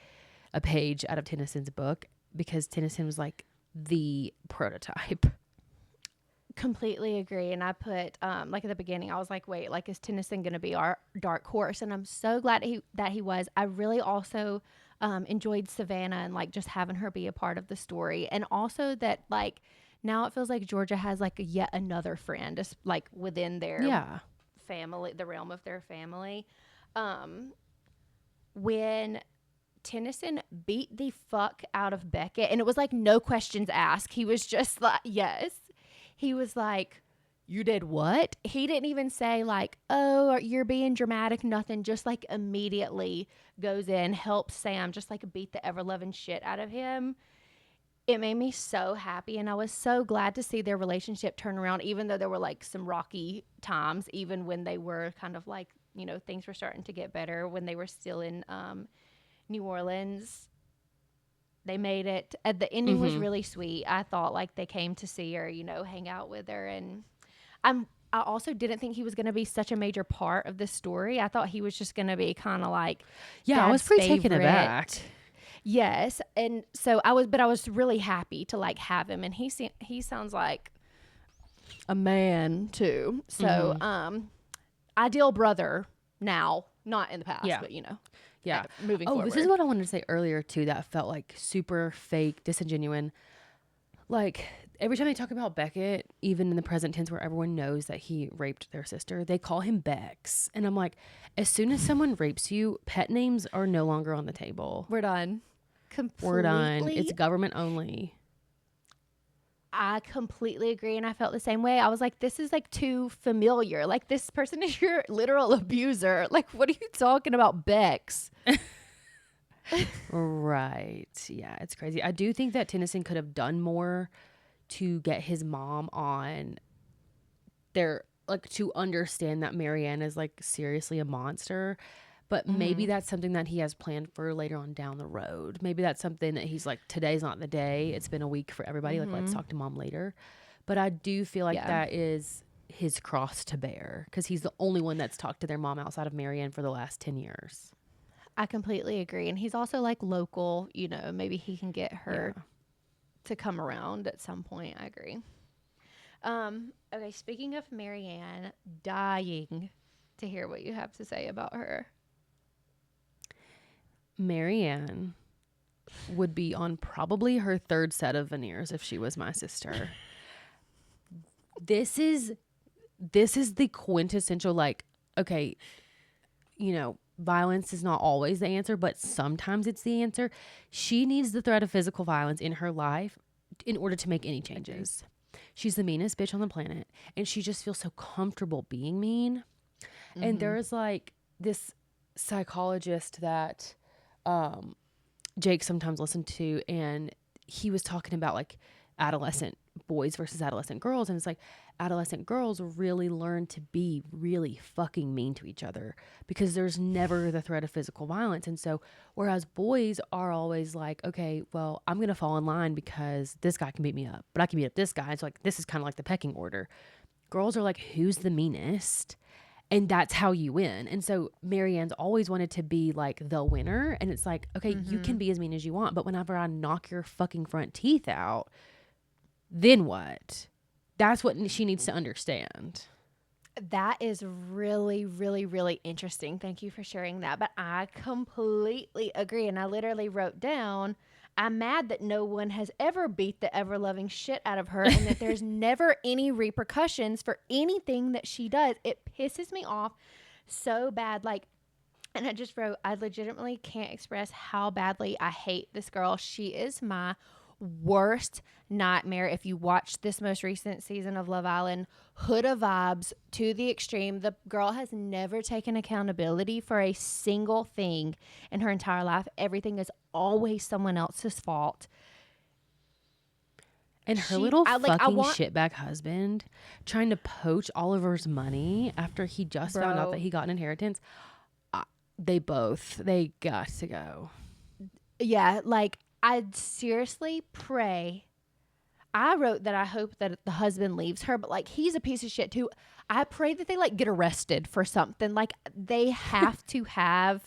a page out of Tennyson's book because Tennyson was like the prototype. Completely agree. And I put like at the beginning, I was like, wait, like is Tennyson going to be our dark horse? And I'm so glad that he was. I really also enjoyed Savannah and like just having her be a part of the story. And also that like now it feels like Georgia has like yet another friend just like within their family, the realm of their family. When Tennyson beat the fuck out of Beckett, and it was like no questions asked. He was just like, yes. He was like, you did what? He didn't even say like, oh, you're being dramatic, nothing. Just like immediately goes in, helps Sam, just like beat the ever-loving shit out of him. It made me so happy, and I was so glad to see their relationship turn around, even though there were like some rocky times, even when they were kind of like, you know, things were starting to get better when they were still in New Orleans. They made it. The ending was really sweet. I thought like they came to see her, you know, hang out with her. And I also didn't think he was going to be such a major part of this story. I thought he was just going to be kind of like, I was pretty taken aback. Yes. And so I was really happy to like have him. And he sounds like a man too. So, ideal brother now, not in the past, but you know. Yeah. Moving forward. This is what I wanted to say earlier too that felt like super fake, disingenuine. Like every time they talk about Beckett, even in the present tense where everyone knows that he raped their sister, they call him Bex. And I'm like, as soon as someone rapes you, pet names are no longer on the table. We're done. Completely. We're done. It's government only. I completely agree, and I felt the same way. I was like, this is like too familiar. Like this person is your literal abuser. Like, what are you talking about, Bex? Right. Yeah, it's crazy. I do think that Tennyson could have done more to get his mom on there, like to understand that Marianne is like seriously a monster. But maybe that's something that he has planned for later on down the road. Maybe that's something that he's like, today's not the day. It's been a week for everybody. Like, let's talk to mom later. But I do feel like that is his cross to bear because he's the only one that's talked to their mom outside of Marianne for the last 10 years. I completely agree. And he's also like local, you know, maybe he can get her to come around at some point. I agree. Okay, speaking of Marianne, dying to hear what you have to say about her. Marianne would be on probably her third set of veneers if she was my sister. This is the quintessential, like, okay, you know, violence is not always the answer, but sometimes it's the answer. She needs the threat of physical violence in her life in order to make any changes. She's the meanest bitch on the planet, and she just feels so comfortable being mean. And there's like this psychologist that Jake sometimes listened to, and he was talking about like adolescent boys versus adolescent girls, and it's like adolescent girls really learn to be really fucking mean to each other because there's never the threat of physical violence. And so whereas boys are always like, okay, well, I'm gonna fall in line because this guy can beat me up, but I can beat up this guy. It's like, this is kind of like the pecking order. Girls are like, who's the meanest? And that's how you win. And so Marianne's always wanted to be like the winner. And it's like, okay, you can be as mean as you want, but whenever I knock your fucking front teeth out, then what? That's what she needs to understand. That is really, really, really interesting. Thank you for sharing that. But I completely agree. And I literally wrote down, I'm mad that no one has ever beat the ever loving shit out of her and that there's never any repercussions for anything that she does. It pisses me off so bad. Like, and I just wrote, I legitimately can't express how badly I hate this girl. She is my worst nightmare. If you watch this most recent season of Love Island, Huda vibes to the extreme. The girl has never taken accountability for a single thing in her entire life. Everything is always someone else's fault. And her little fucking shitbag husband trying to poach Oliver's money after he just found out that he got an inheritance. They got to go. Yeah, like, I seriously pray. I wrote that I hope that the husband leaves her, but like, he's a piece of shit too. I pray that they like get arrested for something. Like, they have to have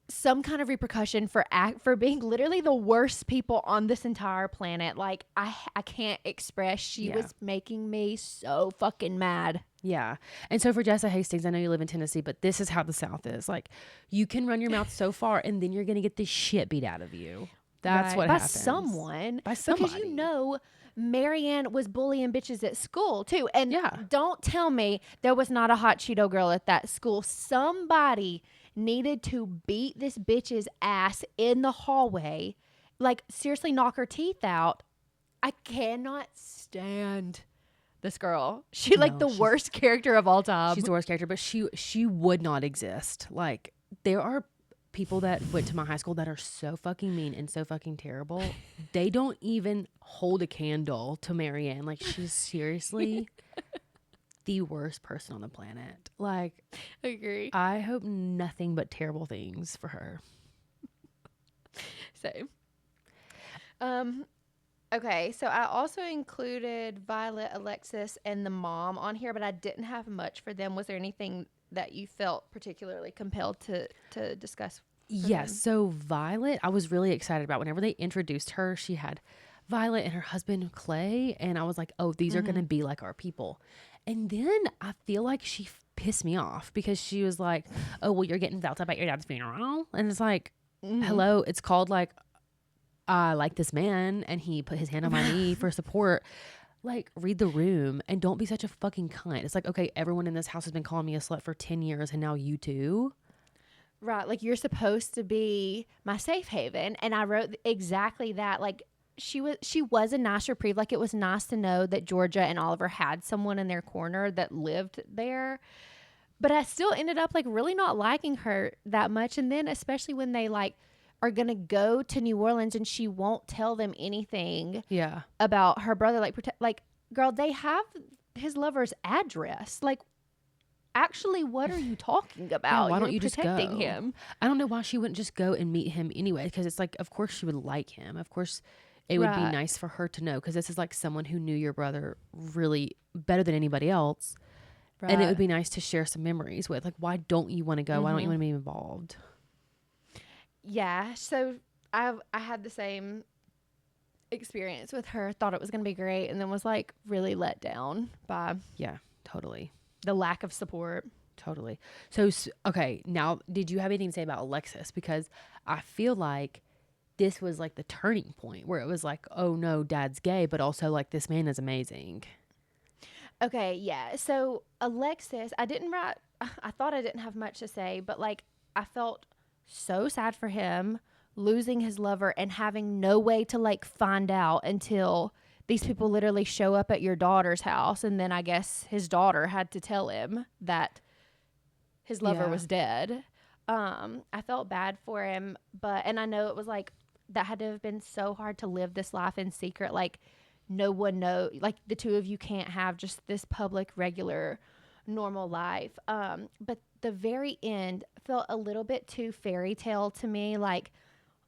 some kind of repercussion for being literally the worst people on this entire planet. Like, I can't express. She was making me so fucking mad. Yeah. And so for Jessa Hastings, I know you live in Tennessee, but this is how the South is. Like, you can run your mouth so far and then you're going to get the shit beat out of you. That's what happens. By someone. By somebody. Because you know, Marianne was bullying bitches at school too. And don't tell me there was not a hot Cheeto girl at that school. Somebody needed to beat this bitch's ass in the hallway. Like, seriously, knock her teeth out. I cannot stand this girl. She's the worst character of all time. She's the worst character, but she would not exist. Like, there are people that went to my high school that are so fucking mean and so fucking terrible. They don't even hold a candle to Marianne. Like, she's seriously the worst person on the planet. Like, I agree. I hope nothing but terrible things for her. Same. Okay, so I also included Violet, Alexis, and the mom on here, but I didn't have much for them. Was there anything that you felt particularly compelled to discuss? Yes. So Violet, I was really excited about. Whenever they introduced her, she had Violet and her husband Clay, and I was like, oh, these are going to be like our people. And then I feel like she pissed me off because she was like, oh, well, you're getting felt up at your dad's funeral. And it's like, hello, it's called like, I like this man and he put his hand on my knee for support. Like, read the room and don't be such a fucking cunt. It's like, okay, everyone in this house has been calling me a slut for 10 years and now you too. Right. Like, you're supposed to be my safe haven. And I wrote exactly that. Like, she was a nice reprieve. Like, it was nice to know that Georgia and Oliver had someone in their corner that lived there. But I still ended up like really not liking her that much. And then especially when they like are going to go to New Orleans and she won't tell them anything about her brother. Like, girl, they have his lover's address. Like, actually, what are you talking about? Yeah, why don't you just go? Him. I don't know why she wouldn't just go and meet him anyway. Because it's like, of course she would like him. Of course it would be nice for her to know. Because this is like someone who knew your brother really better than anybody else. Right. And it would be nice to share some memories with. Like, why don't you want to go? Why don't you want to be involved? Yeah, so I had the same experience with her. Thought it was going to be great, and then was like really let down by totally the lack of support. Totally. So, okay, now, did you have anything to say about Alexis? Because I feel like this was like the turning point where it was like, oh no, dad's gay, but also like this man is amazing. Okay, yeah. So Alexis, I didn't write. I thought I didn't have much to say, but like I felt so sad for him losing his lover and having no way to like find out until these people literally show up at your daughter's house, and then I guess his daughter had to tell him that his lover Yeah. was dead. I felt bad for him, and I know it was like that had to have been so hard to live this life in secret. Like no one know, like the two of you can't have just this public, regular, normal life. But the very end felt a little bit too fairy tale to me. Like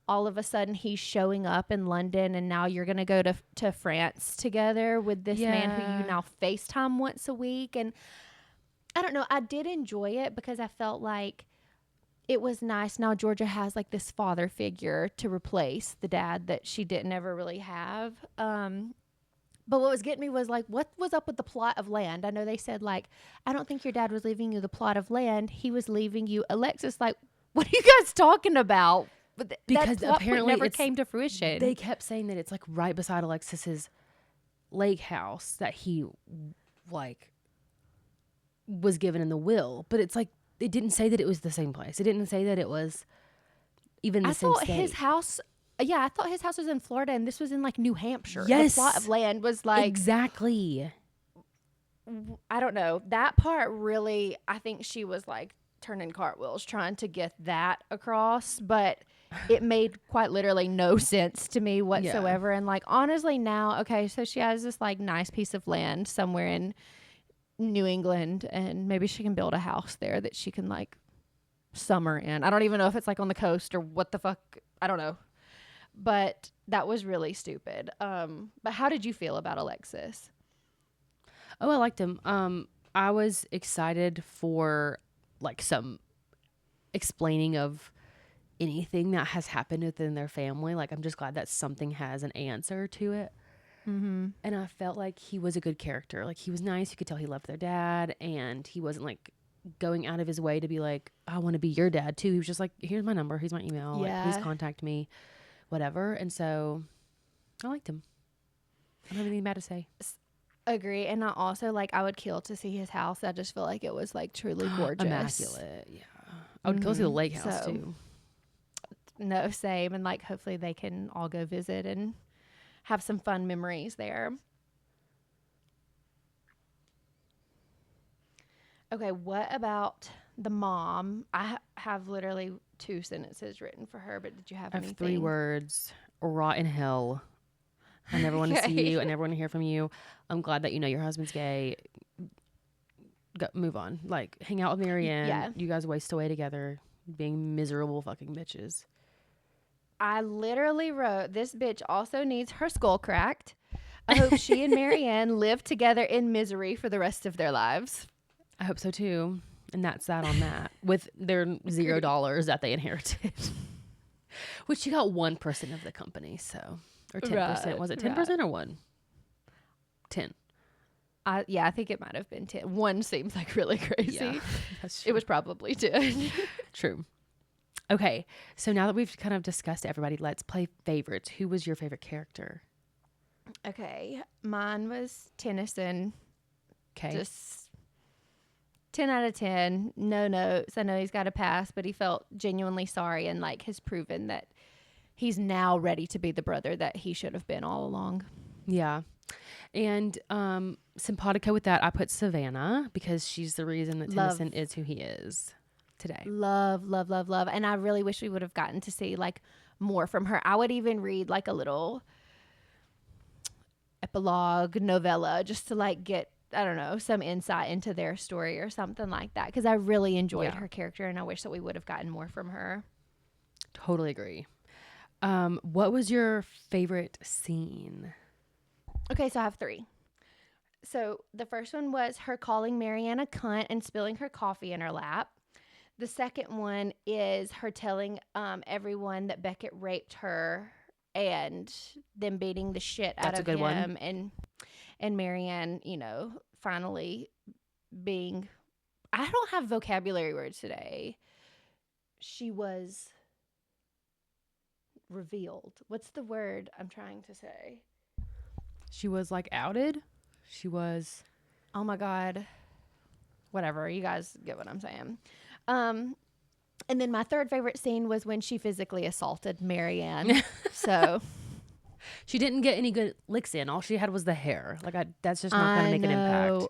all of a sudden he's showing up in London, and now you're gonna go to France together with this man who you Yeah. now FaceTime once a week. And I don't know. I did enjoy it because I felt like it was nice. Now Georgia has like this father figure to replace the dad that she didn't ever really have. But what was getting me was like, what was up with the plot of land? I know they said like, I don't think your dad was leaving you the plot of land. He was leaving you Alexis. Like, what are you guys talking about? But Because that plot point apparently never came to fruition. they kept saying that it's like right beside Alexis's lake house that he like was given in the will, but it's like it didn't say that it was the same place. It didn't say that it was even the I same thought state. his house. Yeah, I thought his house was in Florida, and this was in like New Hampshire. Yes. The plot of land was like Exactly. I don't know. That part really, I think she was like turning cartwheels trying to get that across, but it made quite literally no sense to me whatsoever. And like honestly now, okay, so she has this like nice piece of land somewhere in New England, and maybe she can build a house there that she can like summer in. I don't even know if it's like on the coast or what the fuck. I don't know. But that was really stupid. But how did you feel about Alexis? Oh, I liked him. I was excited for like some explaining of anything that has happened within their family. Like, I'm just glad that something has an answer to it. Mm-hmm. And I felt like he was a good character. Like, he was nice. You could tell he loved their dad, and he wasn't like going out of his way to be like, I want to be your dad too. He was just like, here's my number, here's my email. Like, please contact me, whatever. And so I liked him. I don't have anything bad to say. Agree. And I also like I would kill to see his house. I just feel like it was like truly gorgeous. Immaculate. Yeah. I would go see the lake house too. No, same. And like hopefully they can all go visit and have some fun memories there. Okay, what about the mom? I have literally 2 sentences written for her, but did you have I have anything? 3 words. Rot in hell. I never want to see you. I never want to hear from you. I'm glad that you know your husband's gay. Move on. Like, hang out with Marianne. Yeah. You guys waste away together being miserable fucking bitches. I literally wrote, this bitch also needs her skull cracked. I hope she and Marianne live together in misery for the rest of their lives. I hope so too. And that's that on that. With their $0 that they inherited. Which she got 1% of the company, so. Or 10%. Right, Was it 10% or 1? 10. I think it might have been 10. 1 seems like really crazy. Yeah, that's true. It was probably 10. True. Okay, so now that we've kind of discussed everybody, let's play favorites. Who was your favorite character? Okay, mine was Tennyson. Okay. Just 10 out of 10. No notes. I know he's got a pass, but he felt genuinely sorry and like has proven that he's now ready to be the brother that he should have been all along. Yeah. And simpatico with that, I put Savannah because she's the reason that Tennyson is who he is today. Love. And I really wish we would have gotten to see like more from her. I would even read like a little epilogue novella just to like get, I don't know, some insight into their story or something like that. Because I really enjoyed her character and I wish that we would have gotten more from her. Totally agree. What was your favorite scene? Okay, so I have 3. So the first one was her calling Marianne a cunt and spilling her coffee in her lap. The second one is her telling everyone that Beckett raped her and them beating the shit out of him and Marianne, you know, finally being, I don't have vocabulary words today. She was revealed. What's the word I'm trying to say? She was like outed. She was. Oh my God. Whatever. You guys get what I'm saying. And then my third favorite scene was when she physically assaulted Marianne. So she didn't get any good licks in. All she had was the hair. Like that's just not going to make an impact.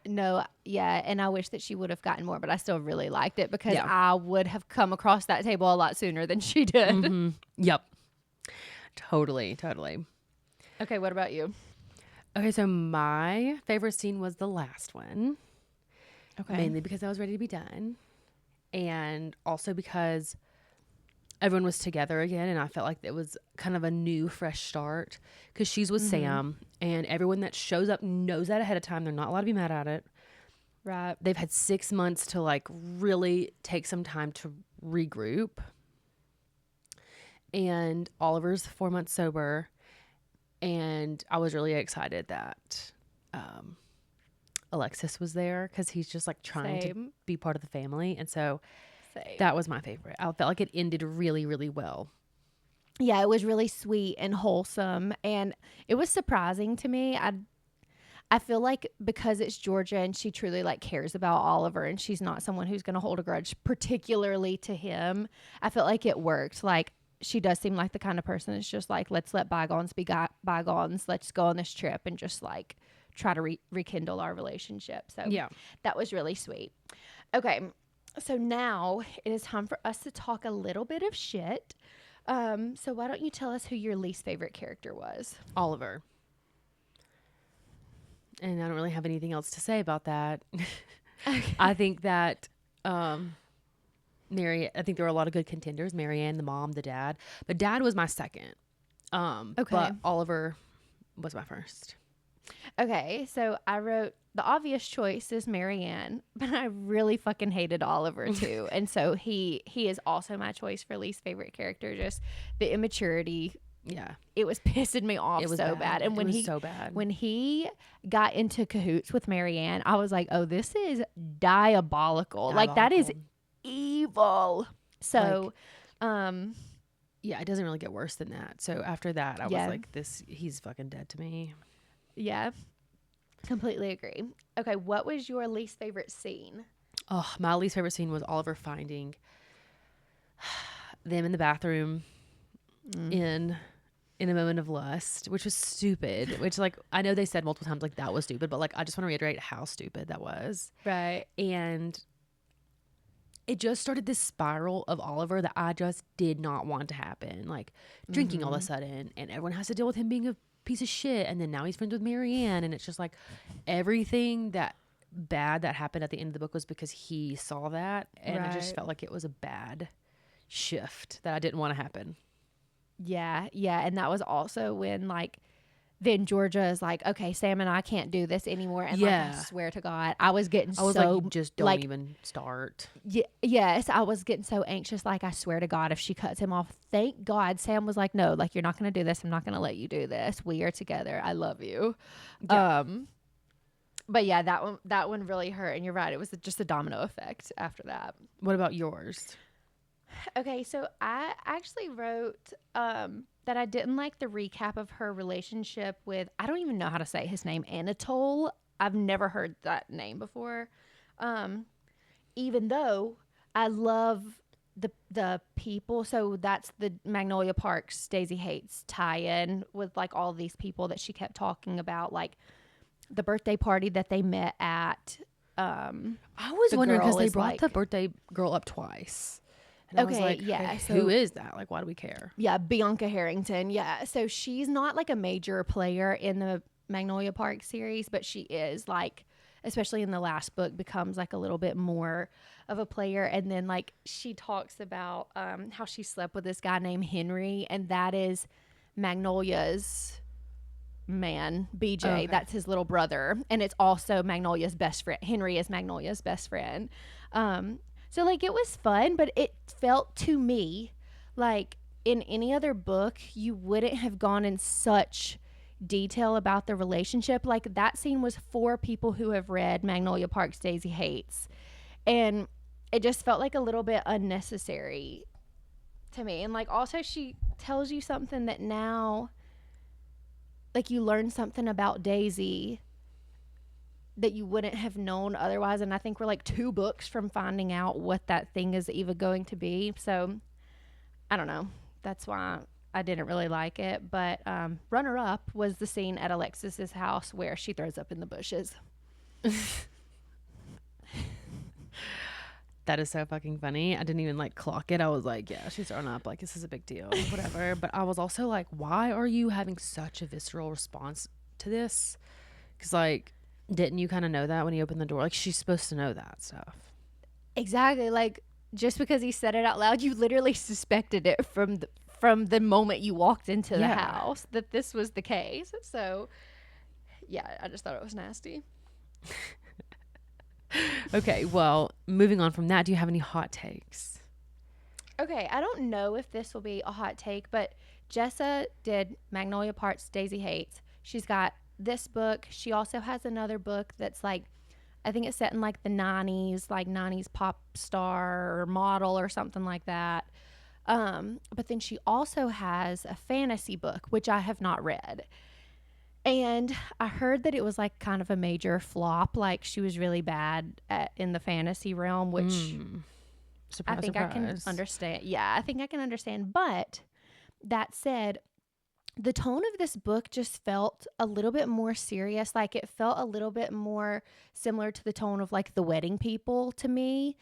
No, yeah, and I wish that she would have gotten more, but I still really liked it because I would have come across that table a lot sooner than she did. Mm-hmm. Yep. Totally. Okay, what about you? Okay, so my favorite scene was the last one. Okay. Mainly because I was ready to be done. And also because everyone was together again, and I felt like it was kind of a new, fresh start. Because she's with Sam, and everyone that shows up knows that ahead of time. They're not allowed to be mad at it. Right. They've had 6 months to like really take some time to regroup. And Oliver's 4 months sober. And I was really excited that Alexis was there because he's just like trying to be part of the family. And so that was my favorite. I felt like it ended really, really well. Yeah, it was really sweet and wholesome. And it was surprising to me. I feel like because it's Georgia and she truly like cares about Oliver and she's not someone who's going to hold a grudge particularly to him. I felt like it worked. Like she does seem like the kind of person that's just like, let's let bygones be bygones. Let's go on this trip and just like try to rekindle our relationship. So yeah, that was really sweet. Okay. So now it is time for us to talk a little bit of shit. So why don't you tell us who your least favorite character was? Oliver. And I don't really have anything else to say about that. Okay. I think that I think there were a lot of good contenders. Marianne, the mom, the dad. But dad was my second. Okay. But Oliver was my first. Okay, so I wrote the obvious choice is Marianne, but I really fucking hated Oliver too. And so he is also my choice for least favorite character. Just the immaturity. Yeah. It was pissing me off so bad. And when when he got into cahoots with Marianne, I was like, oh, this is diabolical. Like that is evil. So, yeah, it doesn't really get worse than that. So after that, I was like, he's fucking dead to me. Yeah, completely agree. Okay, what was your least favorite scene? Oh, my least favorite scene was Oliver finding them in the bathroom in a moment of lust, which was stupid. Which, like, I know they said multiple times, like, that was stupid, but, like, I just want to reiterate how stupid that was. Right. And it just started this spiral of Oliver that I just did not want to happen. Like, drinking all of a sudden, and everyone has to deal with him being a piece of shit, and then now he's friends with Marianne, and it's just like everything that bad that happened at the end of the book was because he saw that, and I just felt like it was a bad shift that I didn't want to happen. Yeah, and that was also when like then Georgia is like, okay, Sam and I can't do this anymore, and like I swear to God, I was like, just don't even start. Yes, I was getting so anxious. Like, I swear to God, if she cuts him off, thank God Sam was like, no, like, you're not going to do this. I'm not going to let you do this. We are together. I love you. Yeah. But yeah, that one really hurt. And you're right. It was just a domino effect after that. What about yours? Okay, so I actually wrote that I didn't like the recap of her relationship with, I don't even know how to say his name, Anatole. I've never heard that name before. Even though I love the people. So that's the Magnolia Parks Stacey Hates tie-in with like all these people that she kept talking about, like the birthday party that they met at. I was wondering because they brought the birthday girl up twice. And I was like, yeah, so, who is that? Like, why do we care? Yeah, Bianca Harrington. Yeah, so she's not like a major player in the Magnolia Park series, but she is like, especially in the last book, becomes like a little bit more of a player. And then like she talks about how she slept with this guy named Henry, and that is Magnolia's man, BJ. Okay. That's his little brother, and it's also Magnolia's best friend. Henry is Magnolia's best friend. So, like, it was fun, but it felt to me like in any other book, you wouldn't have gone in such detail about the relationship. Like, that scene was for people who have read Magnolia Parks Daisy Hates. And it just felt like a little bit unnecessary to me. And like also she tells you something that now like you learn something about Daisy that you wouldn't have known otherwise. And I think we're like 2 books from finding out what that thing is even going to be. So I don't know. That's why I didn't really like it. But runner up was the scene at Alexis's house where she throws up in the bushes. That is so fucking funny. I didn't even like clock it. I was like, yeah, she's thrown up. Like, this is a big deal, whatever. But I was also like, why are you having such a visceral response to this? Because, like, didn't you kind of know that when he opened the door? Like, she's supposed to know that stuff. Exactly. Like, just because he said it out loud, you literally suspected it from the moment you walked into the house that this was the case. So, yeah, I just thought it was nasty. Okay, well, moving on from that, do you have any hot takes? Okay, I don't know if this will be a hot take, but Jessa did Magnolia Parts Daisy Hates. She's got this book. She also has another book that's like, I think it's set in like the 90s, like 90s pop star or model or something like that. But then she also has a fantasy book, which I have not read. And I heard that it was like kind of a major flop. Like she was really bad in the fantasy realm, which Surprise, I think surprise. I can understand. Yeah, I think I can understand. But that said, the tone of this book just felt a little bit more serious. Like it felt a little bit more similar to the tone of like The Wedding People to me.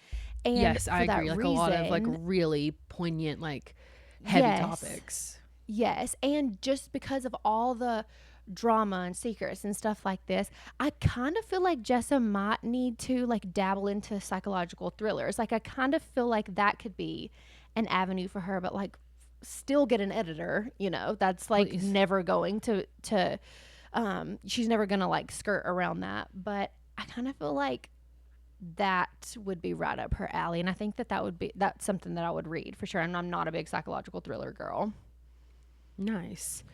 And yes, I agree. Like reason, a lot of like really poignant, like heavy topics. Yes. And just because of all the drama and secrets and stuff like this, I kind of feel like Jessa might need to like dabble into psychological thrillers. Like I kind of feel like that could be an avenue for her, but like still get an editor, you know, that's like Please. never going to she's never gonna like skirt around that. But I kind of feel like that would be right up her alley, and I think that's something that I would read for sure. And I'm not a big psychological thriller girl. Nice.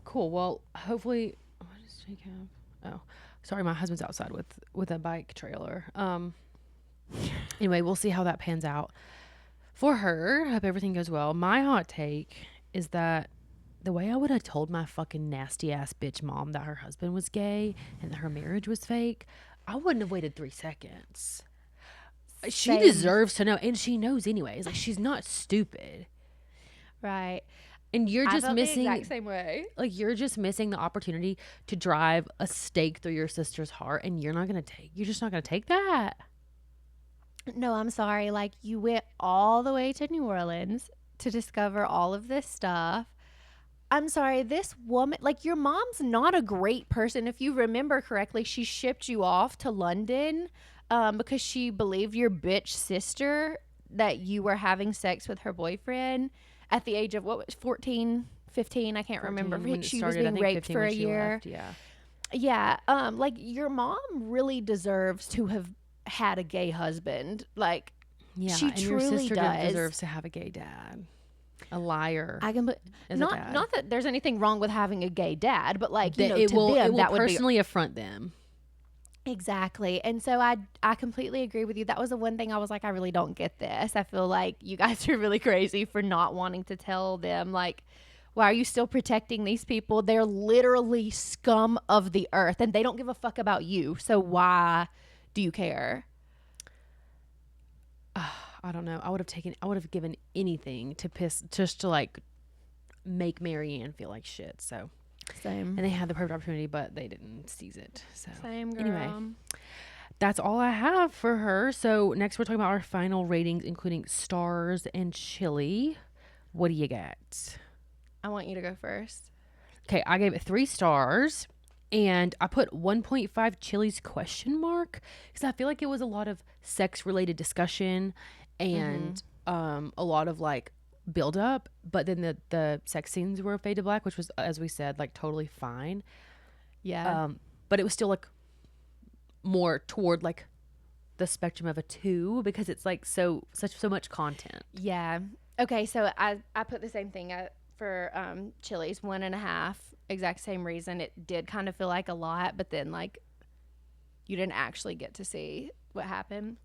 Cool. Well, hopefully, what does Jake have? Oh, sorry, my husband's outside with a bike trailer. Anyway, we'll see how that pans out for her. Hope everything goes well. My hot take is that the way I would have told my fucking nasty ass bitch mom that her husband was gay and that her marriage was fake, I wouldn't have waited 3 seconds. She deserves to know, and she knows anyways. Like she's not stupid, right? And you're just missing the exact same way. Like you're just missing the opportunity to drive a stake through your sister's heart, and you're just not gonna take that. No, I'm sorry. Like you went all the way to New Orleans to discover all of this stuff. I'm sorry, this woman, like your mom's not a great person. If you remember correctly, she shipped you off to London because she believed your bitch sister that you were having sex with her boyfriend at the age of, what was 14, 15? I can't remember. She was being raped for a year. Left, yeah. Like your mom really deserves to have had a gay husband. Like, yeah, she and truly your sister does. Deserves to have a gay dad. A liar. I can put not that there's anything wrong with having a gay dad, but like you know, it will that personally affront them. Exactly. And so I completely agree with you. That was the one thing I was like, I really don't get this. I feel like you guys are really crazy for not wanting to tell them, like, why are you still protecting these people? They're literally scum of the earth and they don't give a fuck about you. So why do you care? I don't know. I would have given anything just to like make Marianne feel like shit. So same. And they had the perfect opportunity, but they didn't seize it. So same, girl. Anyway, that's all I have for her. So next we're talking about our final ratings, including stars and chili. What do you got? I want you to go first. Okay, I gave it 3 stars. And I put 1.5 chilies ? Because I feel like it was a lot of sex related discussion and a lot of like build up, but then the sex scenes were fade to black, which was, as we said, like totally fine. Yeah. But it was still like more toward like the spectrum of a 2 because it's like so much content. Yeah. Okay, so I put the same thing for chilies, 1.5. Exact same reason. It did kind of feel like a lot, but then like you didn't actually get to see what happened.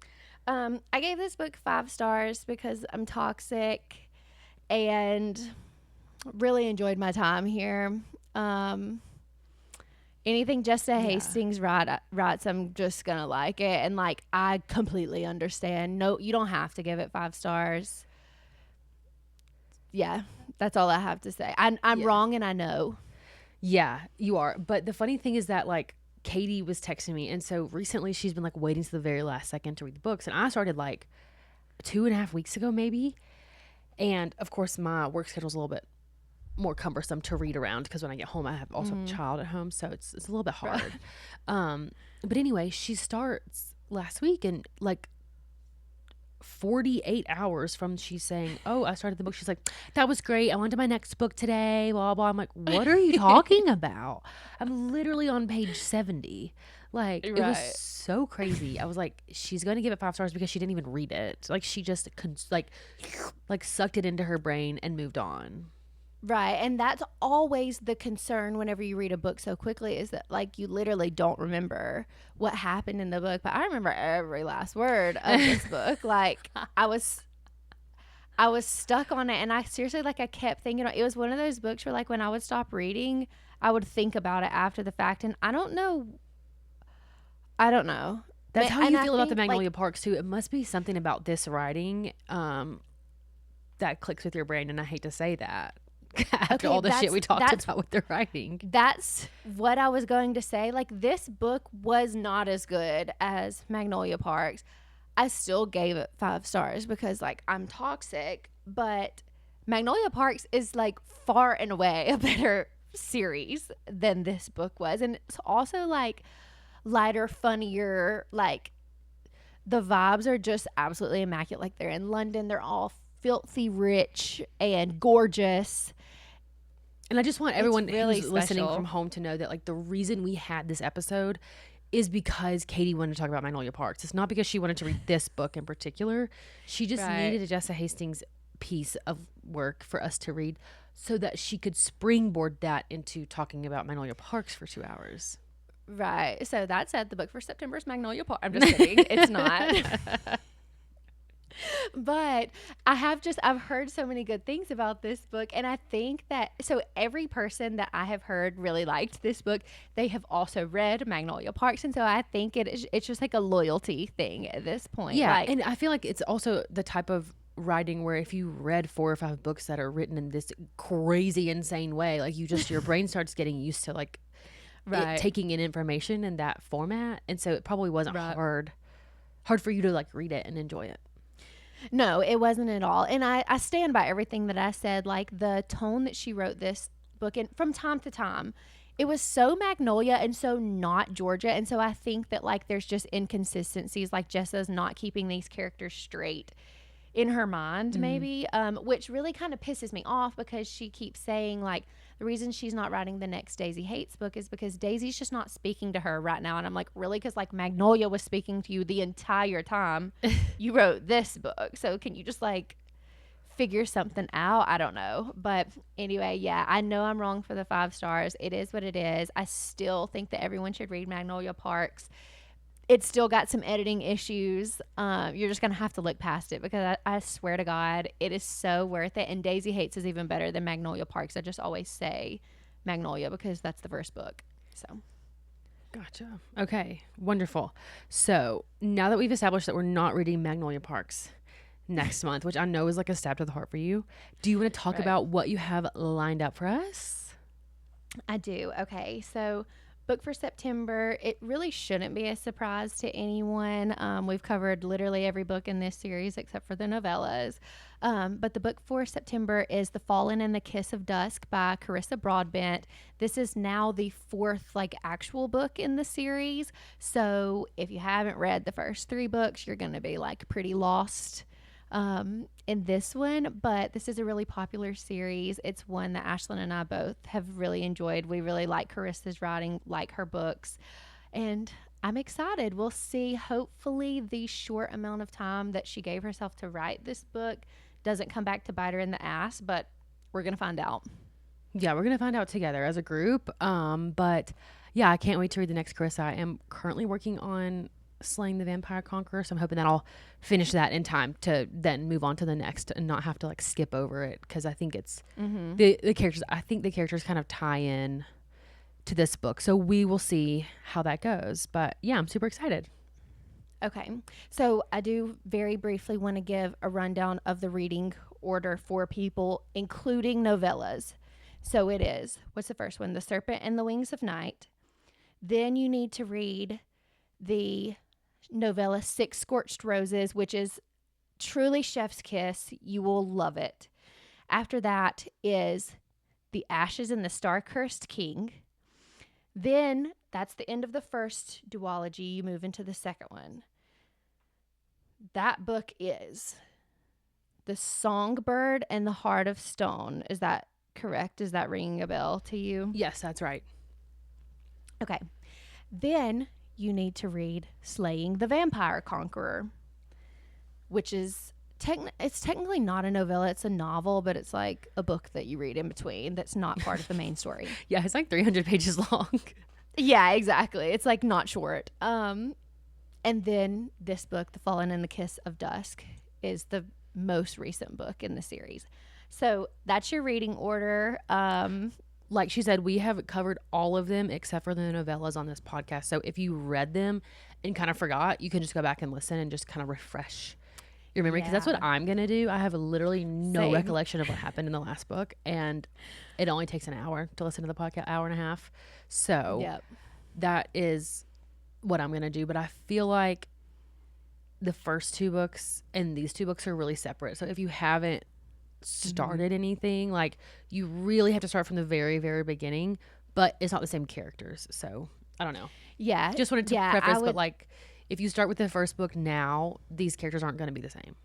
I gave this book 5 stars because I'm toxic and really enjoyed my time here. Anything Jessa Yeah. Hastings writes, I'm just gonna like it, and like I completely understand. No, you don't have to give it 5 stars. Yeah, that's all I have to say. I'm Yeah. wrong, and I know. Yeah, you are. But the funny thing is that like Katie was texting me, and so recently she's been like waiting to the very last second to read the books, and I started like 2.5 weeks ago maybe. And of course, my work schedule's a little bit more cumbersome to read around because when I get home, I have also have a child at home, so it's a little bit hard. But anyway, she starts last week, and like 48 hours from she's saying, "Oh, I started the book." She's like, "That was great. I went to my next book today." Blah blah. I'm like, "What are you talking about?" I'm literally on page 70. Like it was Right. so crazy. I was like, "She's gonna give it 5 stars because she didn't even read it. Like she just like sucked it into her brain and moved on." Right. And that's always the concern whenever you read a book so quickly is that like you literally don't remember what happened in the book. But I remember every last word of this book. Like I was stuck on it, and I seriously like I kept thinking it was one of those books where like when I would stop reading, I would think about it after the fact, and I don't know. I don't know. That's how And you I feel about the think Magnolia like Parks too. It must be something about this writing that clicks with your brain, and I hate to say that after okay, all the shit we talked that's about with the writing. that's what I was going to say. Like this book was not as good as Magnolia Parks. I still gave it 5 stars because like I'm toxic, but Magnolia Parks is like far and away a better series than this book was. And it's also like lighter, funnier, like the vibes are just absolutely immaculate. Like they're in London, they're all filthy rich and gorgeous. And I just want It's everyone really who's listening from special. home to know that like the reason we had this episode is because Katie wanted to talk about Magnolia Parks. It's not because she wanted to read this book in particular. She just Right. needed a Jessa Hastings piece of work for us to read so that she could springboard that into talking about Magnolia Parks for 2 hours. Right. So that said, the book for September is Magnolia Park. I'm just kidding. It's not. But I've heard so many good things about this book, and I think that so every person that I have heard really liked this book, they have also read Magnolia Parks, and so I think it's just like a loyalty thing at this point. Yeah, Like and I feel like it's also the type of writing where if you read 4 or 5 books that are written in this crazy insane way, like your brain starts getting used to like it right. taking in information in that format, and so it probably wasn't Right. hard for you to like read it and enjoy it. No, it wasn't at all. And I stand by everything that I said. Like the tone that she wrote this book in from time to time, it was so Magnolia and so not Georgia. And so I think that like there's just inconsistencies. Like Jessa's not keeping these characters straight in her mind, maybe, which really kind of pisses me off because she keeps saying like the reason she's not writing the next Daisy Hates book is because Daisy's just not speaking to her right now. And I'm like, really? Because like Magnolia was speaking to you the entire time you wrote this book. So can you just like figure something out? I don't know. But anyway, yeah, I know I'm wrong for the 5 stars. It is what it is. I still think that everyone should read Magnolia Parks. It's still got some editing issues. You're just gonna have to look past it because I swear to God, it is so worth it. And Daisy Hates is even better than Magnolia Parks. I just always say Magnolia because that's the first book. So Gotcha. Okay, wonderful. So now that we've established that we're not reading Magnolia Parks next month, which I know is like a stab to the heart for you, do you want to talk right. about what you have lined up for us? I do. Okay. So, book for September, it really shouldn't be a surprise to anyone. We've covered literally every book in this series except for the novellas. But the book for September is The Fallen and the Kiss of Dusk by Carissa Broadbent. This is now the 4th like actual book in the series. So, if you haven't read the first 3 books, you're going to be like pretty lost in this one, but this is a really popular series. It's one that Ashlyn and I both have really enjoyed. We really like Carissa's writing, like her books, and I'm excited. We'll see. Hopefully, the short amount of time that she gave herself to write this book doesn't come back to bite her in the ass, but we're going to find out. Yeah, we're gonna find out together as a group. But yeah, I can't wait to read the next Carissa. I am currently working on Slaying the Vampire Conqueror. So I'm hoping that I'll finish that in time to then move on to the next and not have to like skip over it, because I think it's the characters. I think the characters kind of tie in to this book. So we will see how that goes. But yeah, I'm super excited. Okay. So I do very briefly want to give a rundown of the reading order for people, including novellas. So it is, what's the first one? The Serpent and the Wings of Night. Then you need to read the novella Six Scorched Roses, which is truly chef's kiss. You will love it. After that is The Ashes and the Star-Cursed King. Then that's the end of the first duology. You move into the second one. That book is The Songbird and the Heart of Stone. Is that correct? Is that ringing a bell to you? Yes, that's right. Okay. Then you need to read Slaying the Vampire Conqueror, which is it's technically not a novella. It's a novel, but it's like a book that you read in between that's not part of the main story. Yeah, it's like 300 pages long. Yeah, exactly. It's like not short. And then this book, The Fallen and the Kiss of Dusk, is the most recent book in the series. So that's your reading order. Like she said, we have covered all of them except for the novellas on this podcast. So if you read them and kind of forgot, you can just go back and listen and just kind of refresh your memory, because that's what I'm going to do. I have literally no recollection of what happened in the last book, and it only takes an hour to listen to the podcast, hour and a half. So that is what I'm going to do. But I feel like the first two books and these two books are really separate. So if you haven't started anything, like, you really have to start from the very, very beginning, but it's not the same characters. So I don't know. Yeah. Just wanted to preface, but like, if you start with the first book now, these characters aren't going to be the same.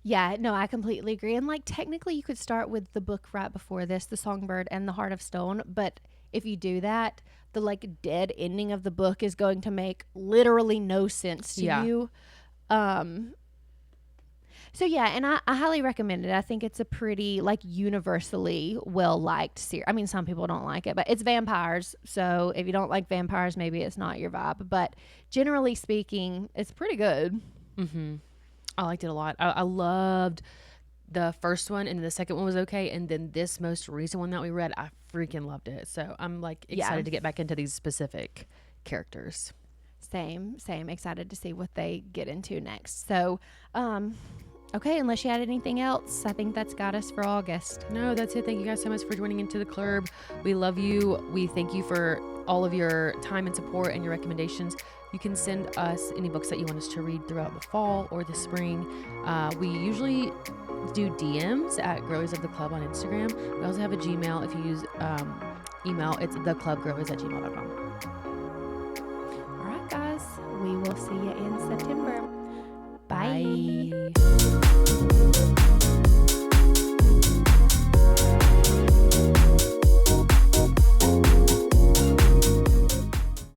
Yeah, no, I completely agree. And like, technically you could start with the book right before this, The Songbird and the Heart of Stone. But if you do that, the like dead ending of the book is going to make literally no sense to you. So yeah, and I highly recommend it. I think it's a pretty like universally well liked series. I mean, some people don't like it, but it's vampires. So if you don't like vampires, maybe it's not your vibe. But generally speaking, it's pretty good. I liked it a lot. I loved the first one, and the second one was okay, and then this most recent one that we read, I freaking loved it. So I'm like excited to get back into these specific characters. Same. Excited to see what they get into next. So, okay, unless you had anything else, I think that's got us for August. No, that's it. Thank you guys so much for joining into the club. We love you. We thank you for all of your time and support and your recommendations. You can send us any books that you want us to read throughout the fall or the spring. We usually do DMs at Girlies of the Club on Instagram. We also have a Gmail. If you use email, it's theclubgirlies@gmail.com. All right, guys. We will see you in September. Bye.